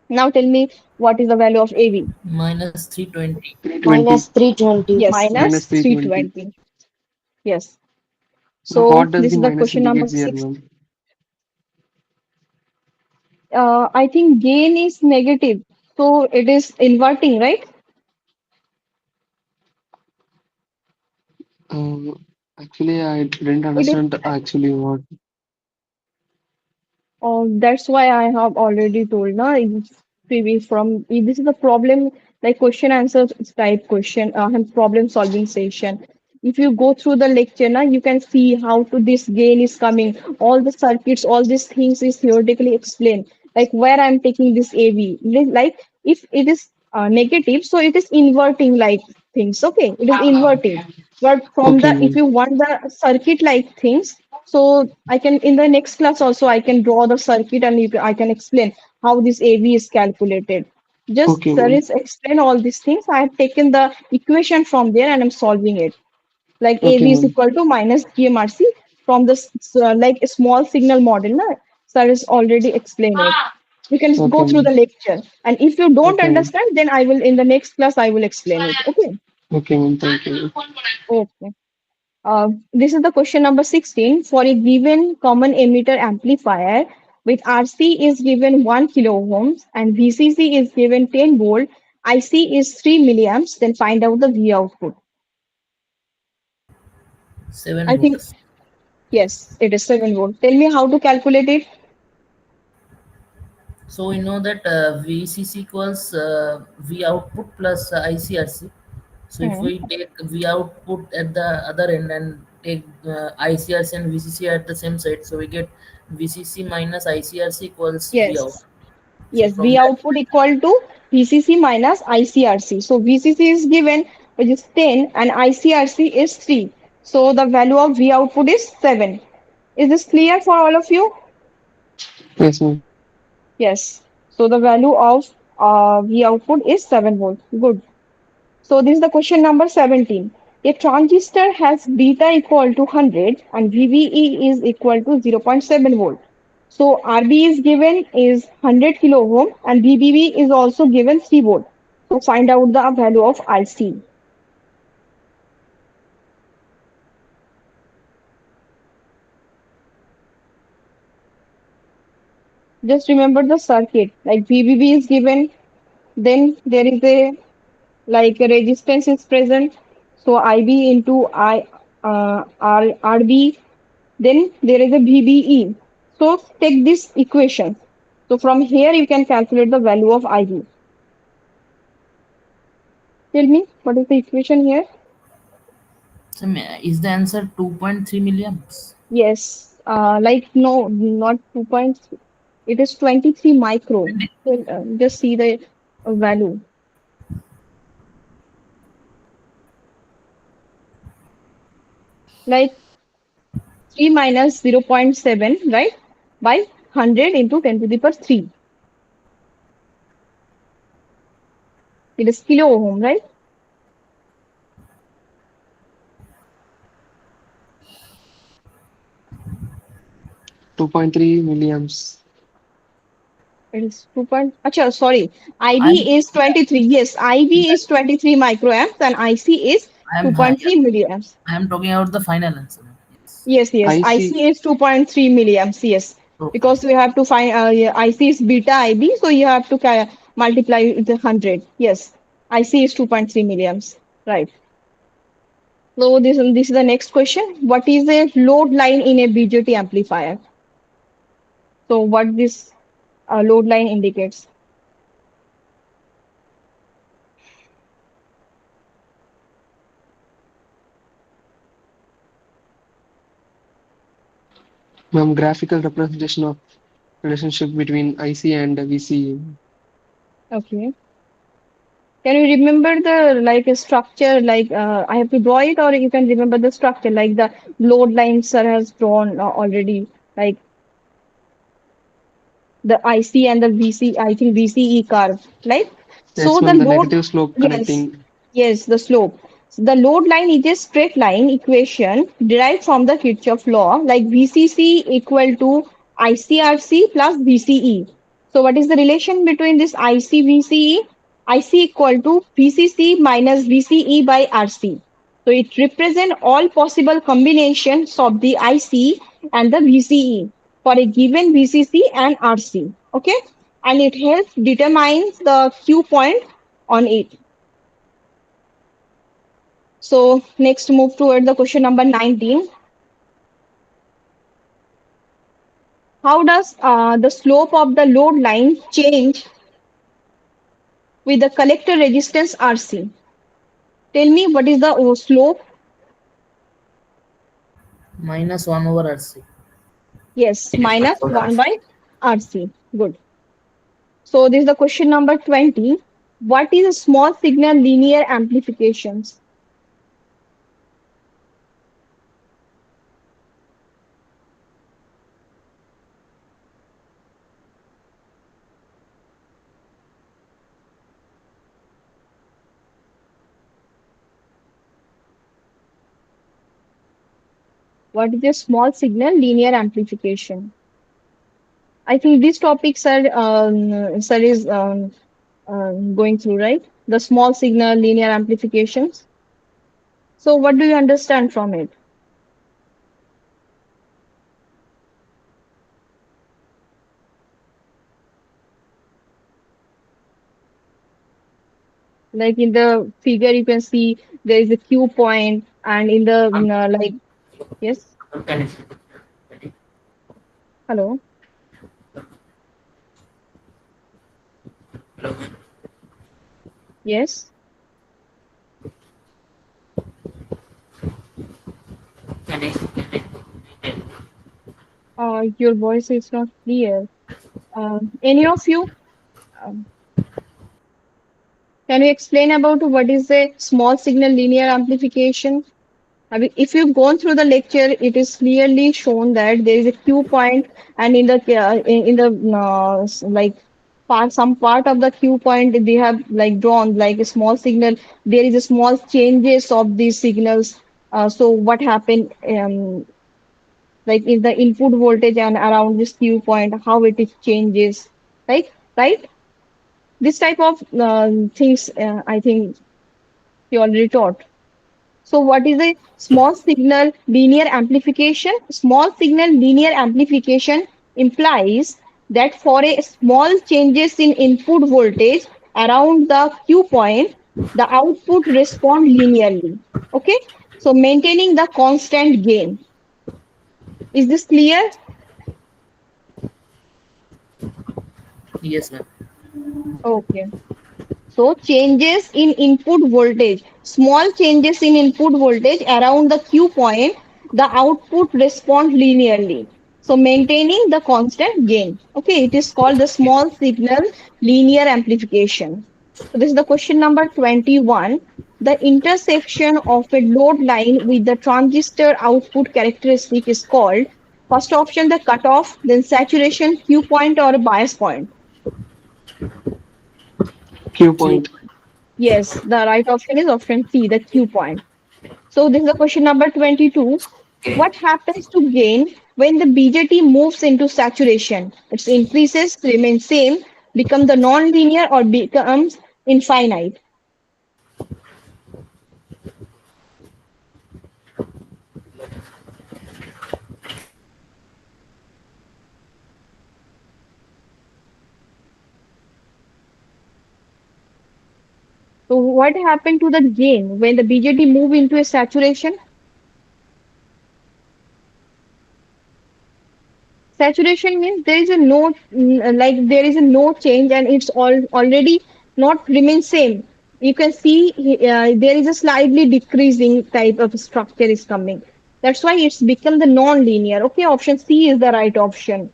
Now tell me what is the value of AV? Minus 320. 320. Minus 320. Yes, Minus minus 320. 320. Yes. Now, So what does this the is the minus question number indicates here, six. ma'am? I think gain is negative. So it is inverting, right? Uh, Actually, I didn't It is. understand actually what. Oh, that's why I have already told, na, previous from this is the problem, like question answer type question, and problem solving session. If you go through the lecture, na, you can see how to this gain is coming, all the circuits, all these things is theoretically explained, like where I'm taking this AV, like if it is negative, so it is inverting like things, okay, it is inverting. But from Okay, the, if ma'am. you want the circuit like things, so I can in the next class also I can draw the circuit and I can explain how this AV is calculated. Just Okay, sir ma'am. is explain all these things. I have taken the equation from there and I'm solving it. Like Okay, AV is ma'am. equal to minus GMRC from this like a small signal model. Na? Sir is already explained it. You can Okay, go through ma'am. the lecture, and if you don't Okay, ma'am. understand, then I will in the next class I will explain it. Okay. Okay, ma'am. Thank you. Okay. This is the question number 16. For a given common emitter amplifier, with RC is given 1 kilo ohms and VCC is given 10 volt, IC is 3 milliamps, then find out the V output. 7 I think, volts. yes, it is 7 volt. Tell me how to calculate it. So we know that VCC equals V output plus ICRC. So if Hmm. we take V output at the other end and take ICRC and VCC at the same side, so we get VCC minus ICRC equals V out. Yes, So yes, from V that, output equal to VCC minus ICRC. So VCC is given, which is 10, and ICRC is 3. So the value of V output is 7. Is this clear for all of you? Yes, ma'am. Yes. So the value of V output is 7 volt. Good. So this is the question number 17. A transistor has beta equal to 100 and VVE is equal to zero point 0.7 volt. So RB is given is 100 kilo ohm and VBB is also given 3 volt. So find out the value of IC. Just remember the circuit. Like VBB is given, then there is a like a resistance is present. So IB into RB. Then there is a VBE. So take this equation. So from here you can calculate the value of IB. Tell me what is the equation here? so is the answer 2.3 milliamps? Yes, like no, not 2.3. It is 23 micro. Well, just see the value. Like 3 minus zero point 0.7, right? By 100 into 10 to the power 3. It is kilo ohm, right? 2.3 milliamps. It is 2 point. Acha, sorry. I'm IB is 23. Yes, IB is 23 microamps and IC is I'm yeah, 2.3 milliamps. I am talking about the final answer. Yes. Yes, yes. IC, IC is 2.3 milliamps. Yes, Okay. because we have to find yeah, IC is beta IB, so you have to multiply with the 100. Yes, IC is 2.3 milliamps. Right. So this is the next question. What is a load line in a BJT amplifier? So what this load line indicates? ma'am, graphical representation of relationship between IC and VC. Okay. Can you remember the like a structure? Like I have to draw it, or you can remember the structure, like the load line sir has drawn already, like the IC and the VC. I think VCE curve, right? So Yes, the ma'am, the load, negative slope yes, connecting. yes, the slope. So the load line is a straight line equation derived from the Kirchhoff law, like VCC equal to ICRC plus VCE. So what is the relation between this IC VCE? IC equal to VCC minus VCE by RC. So it represents all possible combinations of the IC and the VCE for a given VCC and RC. Okay, and it helps determines the Q point on it. So next move toward the question number 19. How does the slope of the load line change with the collector resistance RC? Tell me what is the slope? Minus 1 over RC. Yes, It is one minus for 1 us. by RC. Good. So this is the question number 20. What is a small signal linear amplifications? What is a small signal linear amplification? I think these topics are sir is going through, right? The small signal linear amplifications. So what do you understand from it? Like in the figure, you can see there is a Q point, and in the like yes, Can I see? hello, Hello. yes, Can your voice is not clear. Any of you, um, can you explain about what is a small signal linear amplification? I mean, if you've gone through the lecture, it is clearly shown that there is a Q point, and in the in the like some part of the Q point they have like drawn like a small signal. There is a small changes of these signals. So what happened? Like in the input voltage and around this Q point, how it is changes, right? Right? This type of things, I think you already taught. So what is a small signal linear amplification? Small signal linear amplification implies that for a small changes in input voltage around the Q point, the output respond linearly. Okay? So maintaining the constant gain. Is this clear? Yes, ma'am. Okay. So changes in input voltage, small changes in input voltage around the Q point, the output respond linearly. So maintaining the constant gain. Okay, it is called the small signal linear amplification. So this is the question number 21. The intersection of a load line with the transistor output characteristic is called first option the cutoff, then saturation, Q point or bias point. Q Q. point. Yes, the right option is option C, the Q point. So this is the question number 22. What happens to gain when the BJT moves into saturation? It increases, remains same, become the non-linear or becomes infinite. So what happened to the gain when the BJT move into a saturation? Saturation means there is a no like there is a no change and it's all already not remain same. You can see there is a slightly decreasing type of structure is coming. That's why it's become the non-linear. Okay, option C is the right option.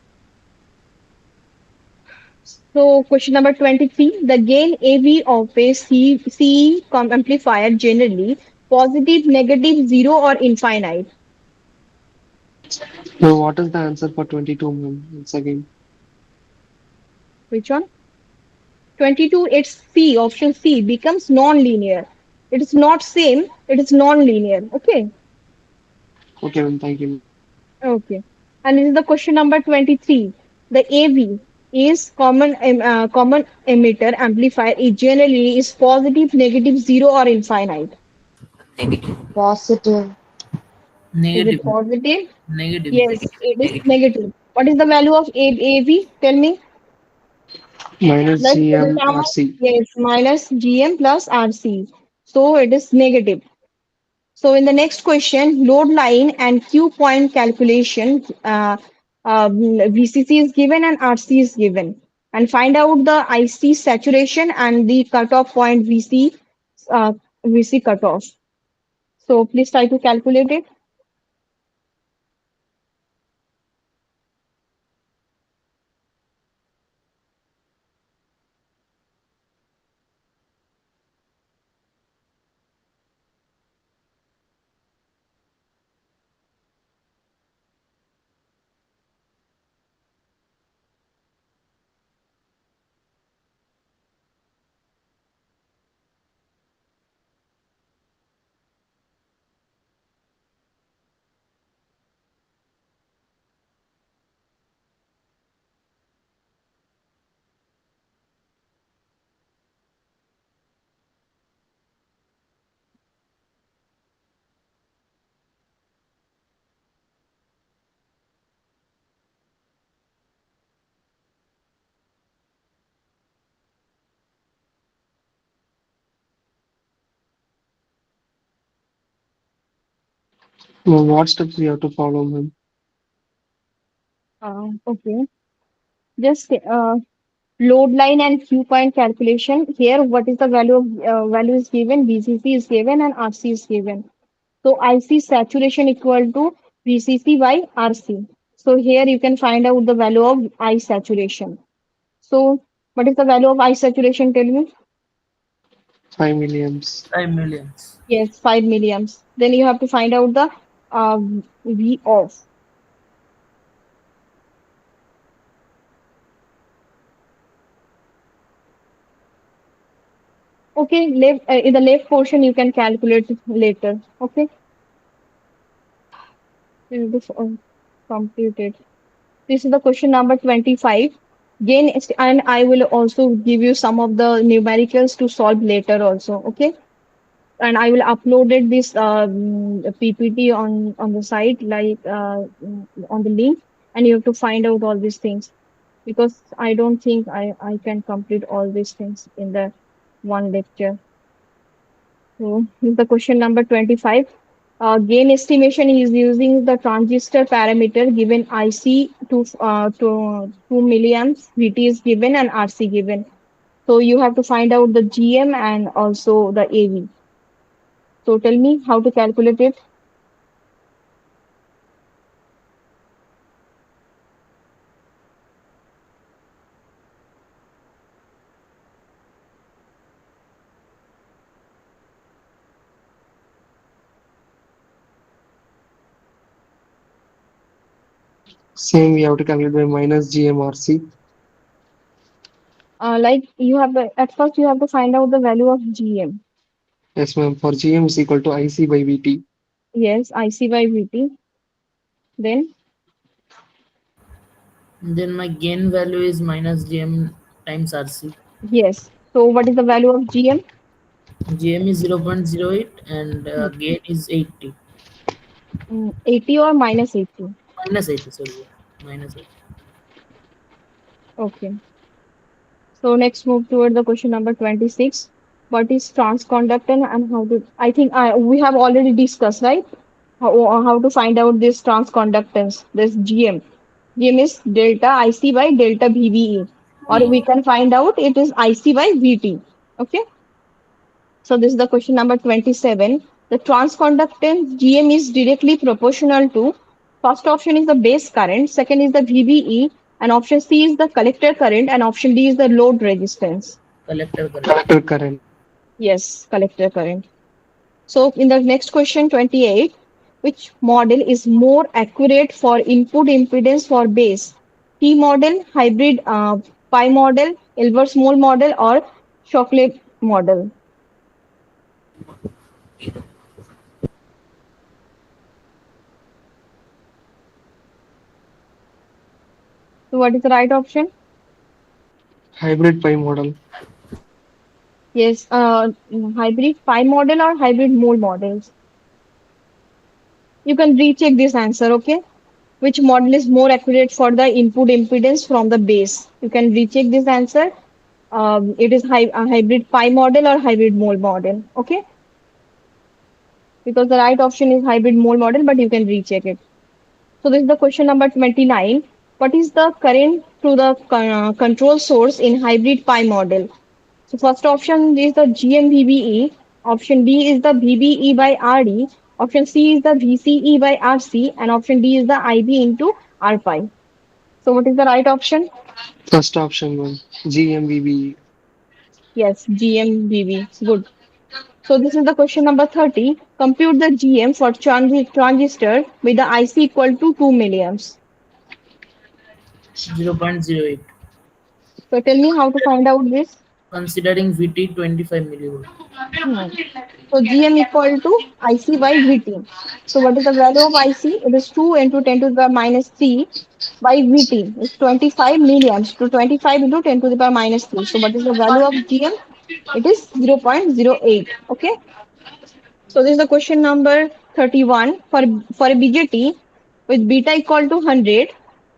So question number 23, the gain AV of a amplifier generally positive, negative, zero or infinite. So what is the answer for 22, ma'am? Once again. Which one? 22, it's C, option C becomes non-linear. It is not same, it is non-linear. Okay. Okay, ma'am. Thank you. Okay. And this is the question number 23. The AV is common emitter amplifier is generally is positive, negative, zero or infinite. Negative. Positive. Is it Negative. positive? Negative. Yes, it is negative. What is the value of AV? Tell me. Minus Like the GM sum of RC. yes minus GM plus RC. So it is negative. So in the next question, load line and Q point calculation, VCC is given and RC is given. And find out the IC saturation and the cutoff point VC cutoff. So please try to calculate it. What steps we have to follow, ma'am? Okay. Just load line and Q point calculation. Here, what is the value is given? VCC is given and RC is given. So IC saturation equal to VCC by RC. So here you can find out the value of I saturation. So what is the value of I saturation? Tell me. 5 milliamps. 5 millions. Yes, 5 milliamps. Then you have to find out the uh, V off. Okay, left in the left portion you can calculate it later. Okay, you have to complete it. This is the question number 25. And I will also give you some of the numericals to solve later also. Okay, and I will upload it this PPT on the site like on the link, and you have to find out all these things because I don't think I can complete all these things in the one lecture. So this is the question number 25. Gain estimation is using the transistor parameter given IC to 2 milliamps, VT is given and RC given. So you have to find out the GM and also the AV. So tell me how to calculate it. Same, we have to calculate by minus GMRC. Like you have at first you have to find out the value of GM. Yes, ma'am. For GM is equal to IC by VT. Yes, IC by VT. Then Then my gain value is minus GM times RC. yes. So what is the value of GM? GM is 0.08 and gain is 80. 80 or minus 80. Minus 80, sorry. Yeah. Minus 80. Okay. So next move toward the question number 26. What is transconductance and how to, I think we have already discussed, right? How to find out this transconductance, this GM. GM is delta IC by delta VBE. Or we can find out it is IC by VT. Okay. So this is the question number 27. The transconductance GM is directly proportional to first option is the base current, second is the VBE, and option C is the collector current, and option D is the load resistance. Collector current. Collector current. Yes, collector current. So in the next question 28, which model is more accurate for input impedance for base? T model, hybrid pi model, Elver's mole model, or Shockley model? So what is the right option? Hybrid pi model. Yes, hybrid pi model or hybrid mole models. You can recheck this answer, okay? Which model is more accurate for the input impedance from the base? You can recheck this answer. It is hybrid pi model or hybrid mole model, okay? Because the right option is hybrid mole model, but you can recheck it. So this is the question number 29. What is the current to the control source in hybrid pi model? So first option is the GMVBE. Option B is the VBE by RD. Option C is the VCE by RC. And option D is the IB into R pi. So what is the right option? First option, ma'am. GMVB. Yes, GMVB. Good. So this is the question number 30. Compute the GM for transistor with the IC equal to 2 milliamps. 0.08. So tell me how to find out this. Considering VT 25 millivolt. Hmm. So GM equal to IC by VT. So what is the value of IC? It is 2 into 10 to the power minus 3 by VT. It's 25 milliamps to 25 into 10 to the power minus 3. So what is the value of GM? It is 0.08. Okay. So this is the question number 31 for a BJT with beta equal to 100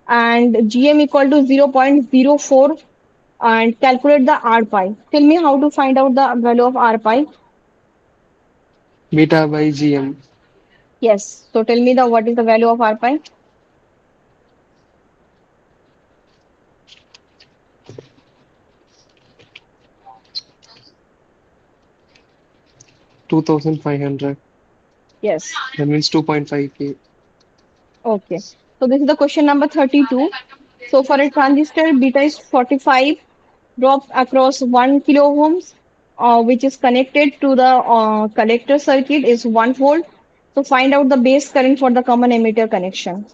and GM equal to 0.04 and calculate the R pi. Tell me how to find out the value of R pi. Beta by GM. Yes. So tell me the what is the value of RPI? 2500. Yes. That means 2.5K. Okay. So this is the question number 32. So for a transistor, beta is 45 drops across 1 kilo ohms, which is connected to the collector circuit is 1 volt. So find out the base current for the common emitter connection.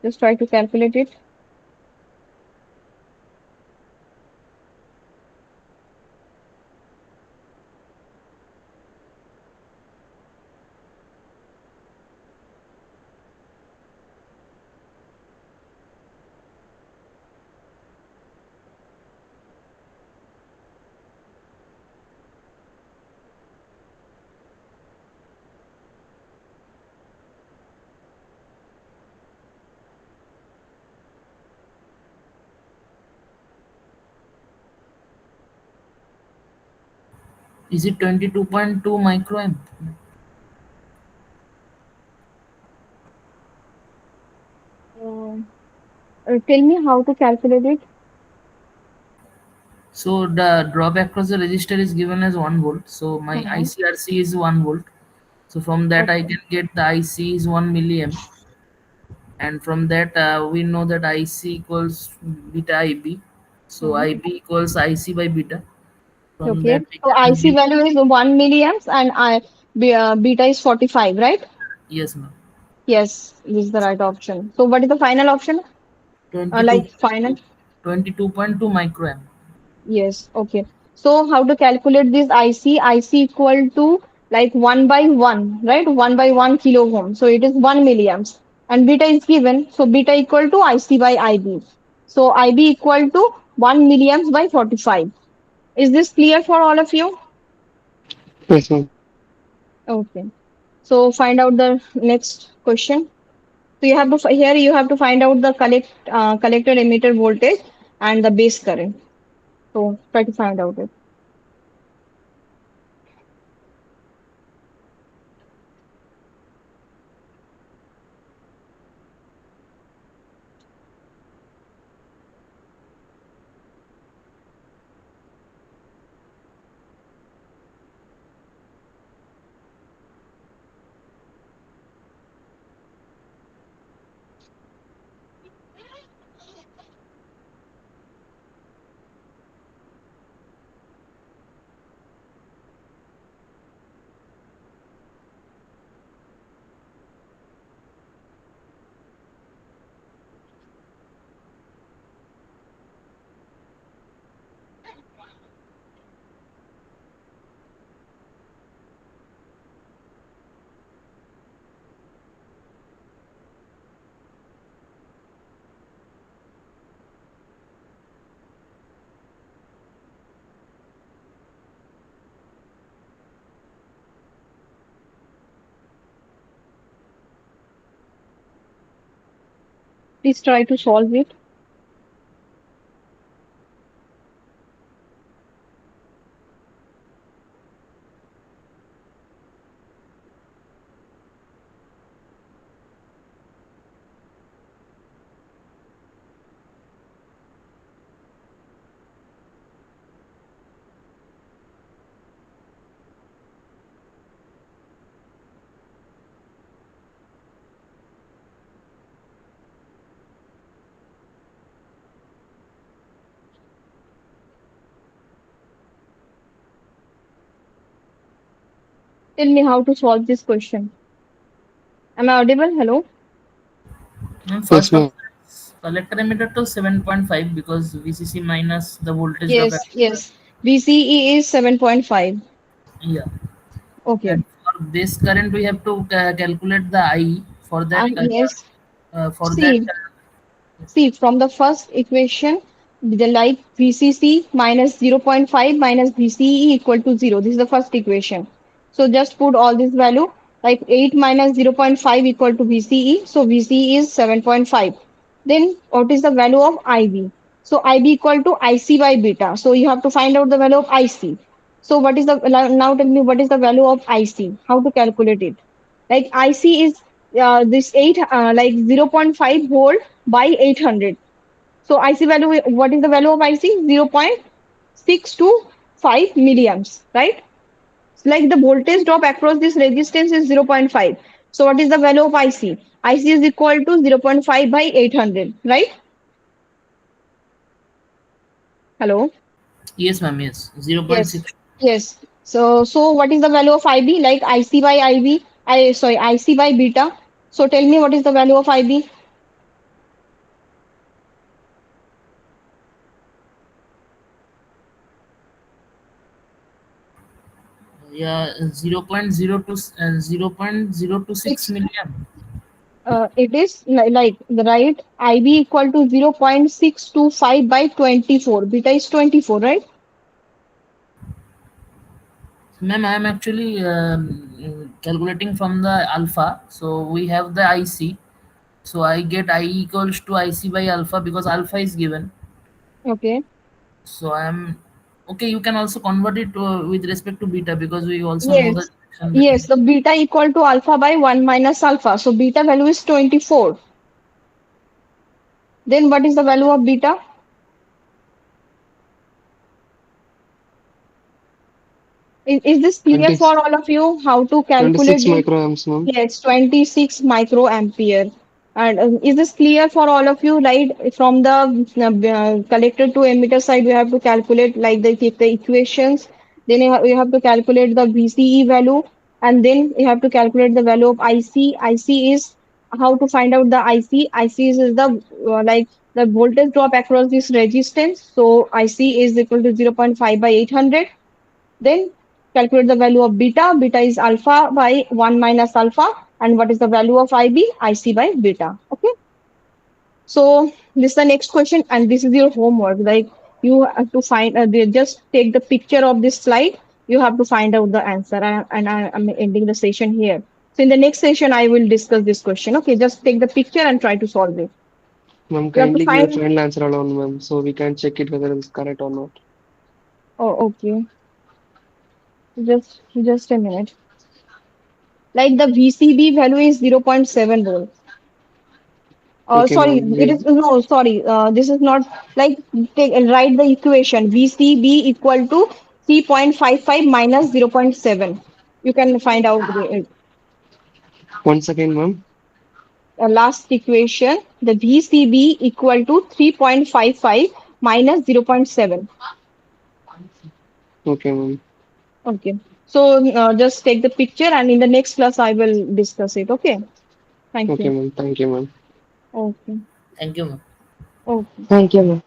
Just try to calculate it. Is it 22.2 microamp? Uh, Tell me how to calculate it. So the drop across the resistor is given as 1 volt. So my Mhm. ICRC is 1 volt. So from that I Okay. can get the IC is 1 milliamp, and from that we know that IC equals beta IB. So Mhm. IB equals IC by beta. From Okay. that we So can IC give, value is 1 milliamps and beta is 45, right? yes ma'am, Yes, this is the right option. So what is the final option? Like final? 22.2, 22.2 microamp. Yes, okay. So how to calculate this IC? IC equal to like 1 by 1, right? 1 by 1 kilo ohm. So it is 1 milliamps. And beta is given. So beta equal to IC by IB. So IB equal to 1 milliamps by 45. Is this clear for all of you? Yes, ma'am. Okay. So find out the next question. So you have to here you have to find out the collector emitter voltage and the base current. So try to find out it. Please try to solve it. Tell me how to solve this question. Am I audible? Hello? And Yes, first ma'am. option is collector emitter to 7.5 because VCC minus the voltage drop. Yes, yes. VCE is 7.5. Yeah. Okay. And for base current, we have to calculate the I. For that, Yes. for that, See, See, from the first equation, the like VCC minus zero point 0.5 minus VCE equal to 0. This is the first equation. So just put all this value like 8 minus zero point 0.5 equal to VCE. So VCE is 7.5. Then what is the value of IB? So IB equal to IC by beta. So you have to find out the value of IC. So what is the now tell me what is the value of IC? How to calculate it? Like IC is this 8 like 0.5 volt by 800. So IC value, what is the value of IC? 0.625 milliamps, right? Like the voltage drop across this resistance is 0.5. So what is the value of IC? IC is equal to 0.5 by 800, right? Hello. Yes, ma'am. Yes, Yes. 0.6. Yes. So what is the value of IB? Like IC by IB, sorry, IC by beta. So tell me what is the value of IB? Yeah, 0.02 0.026 It's milliamp. it is like the right IB equal to 0.625 by 24. Beta is 24, right? Ma'am, I am actually calculating from the alpha. So we have the IC. So I get I equals to IC by alpha because alpha is given. Okay. So I am okay. You can also convert it with respect to beta because we also know the Yes. relation Yes, between. the beta equal to alpha by 1 minus alpha. So beta value is 24. Then what is the value of beta? Is this clear 20, for all of you how to 26 calculate this? microamps, ma'am. Yes, 26 microampere. And is this clear for all of you? Right, from the collector to emitter side, we have to calculate like the equations. Then you have to calculate the VCE value, and then you have to calculate the value of IC. IC is how to find out the IC. IC is the like the voltage drop across this resistance. So IC is equal to 0.5 by 800. Then calculate the value of beta. Beta is alpha by 1 minus alpha. And what is the value of IB? IC by beta. Okay. So this is the next question, and this is your homework. Like you have to find, just take the picture of this slide. You have to find out the answer. I'm ending the session here. So in the next session, I will discuss this question. Okay, just take the picture and try to solve it. Ma'am, You have to kindly give a find. final answer alone, ma'am, so we can check it whether it's correct or not. Oh, okay. Just a minute. Like the VCB value is 0.7 volt. Okay, Sorry, ma'am. it is no, sorry. This is not like take write the equation VCB equal to 3.55 minus 0.7. You can find out the Once again, ma'am. last equation. The VCB equal to 3.55 minus 0.7. Okay, ma'am. Okay. So just take the picture, and in the next class I will discuss it. Okay. Thank Okay, you. ma'am. Thank you, ma'am. Okay. Thank you, ma'am. Okay. Thank you, ma'am.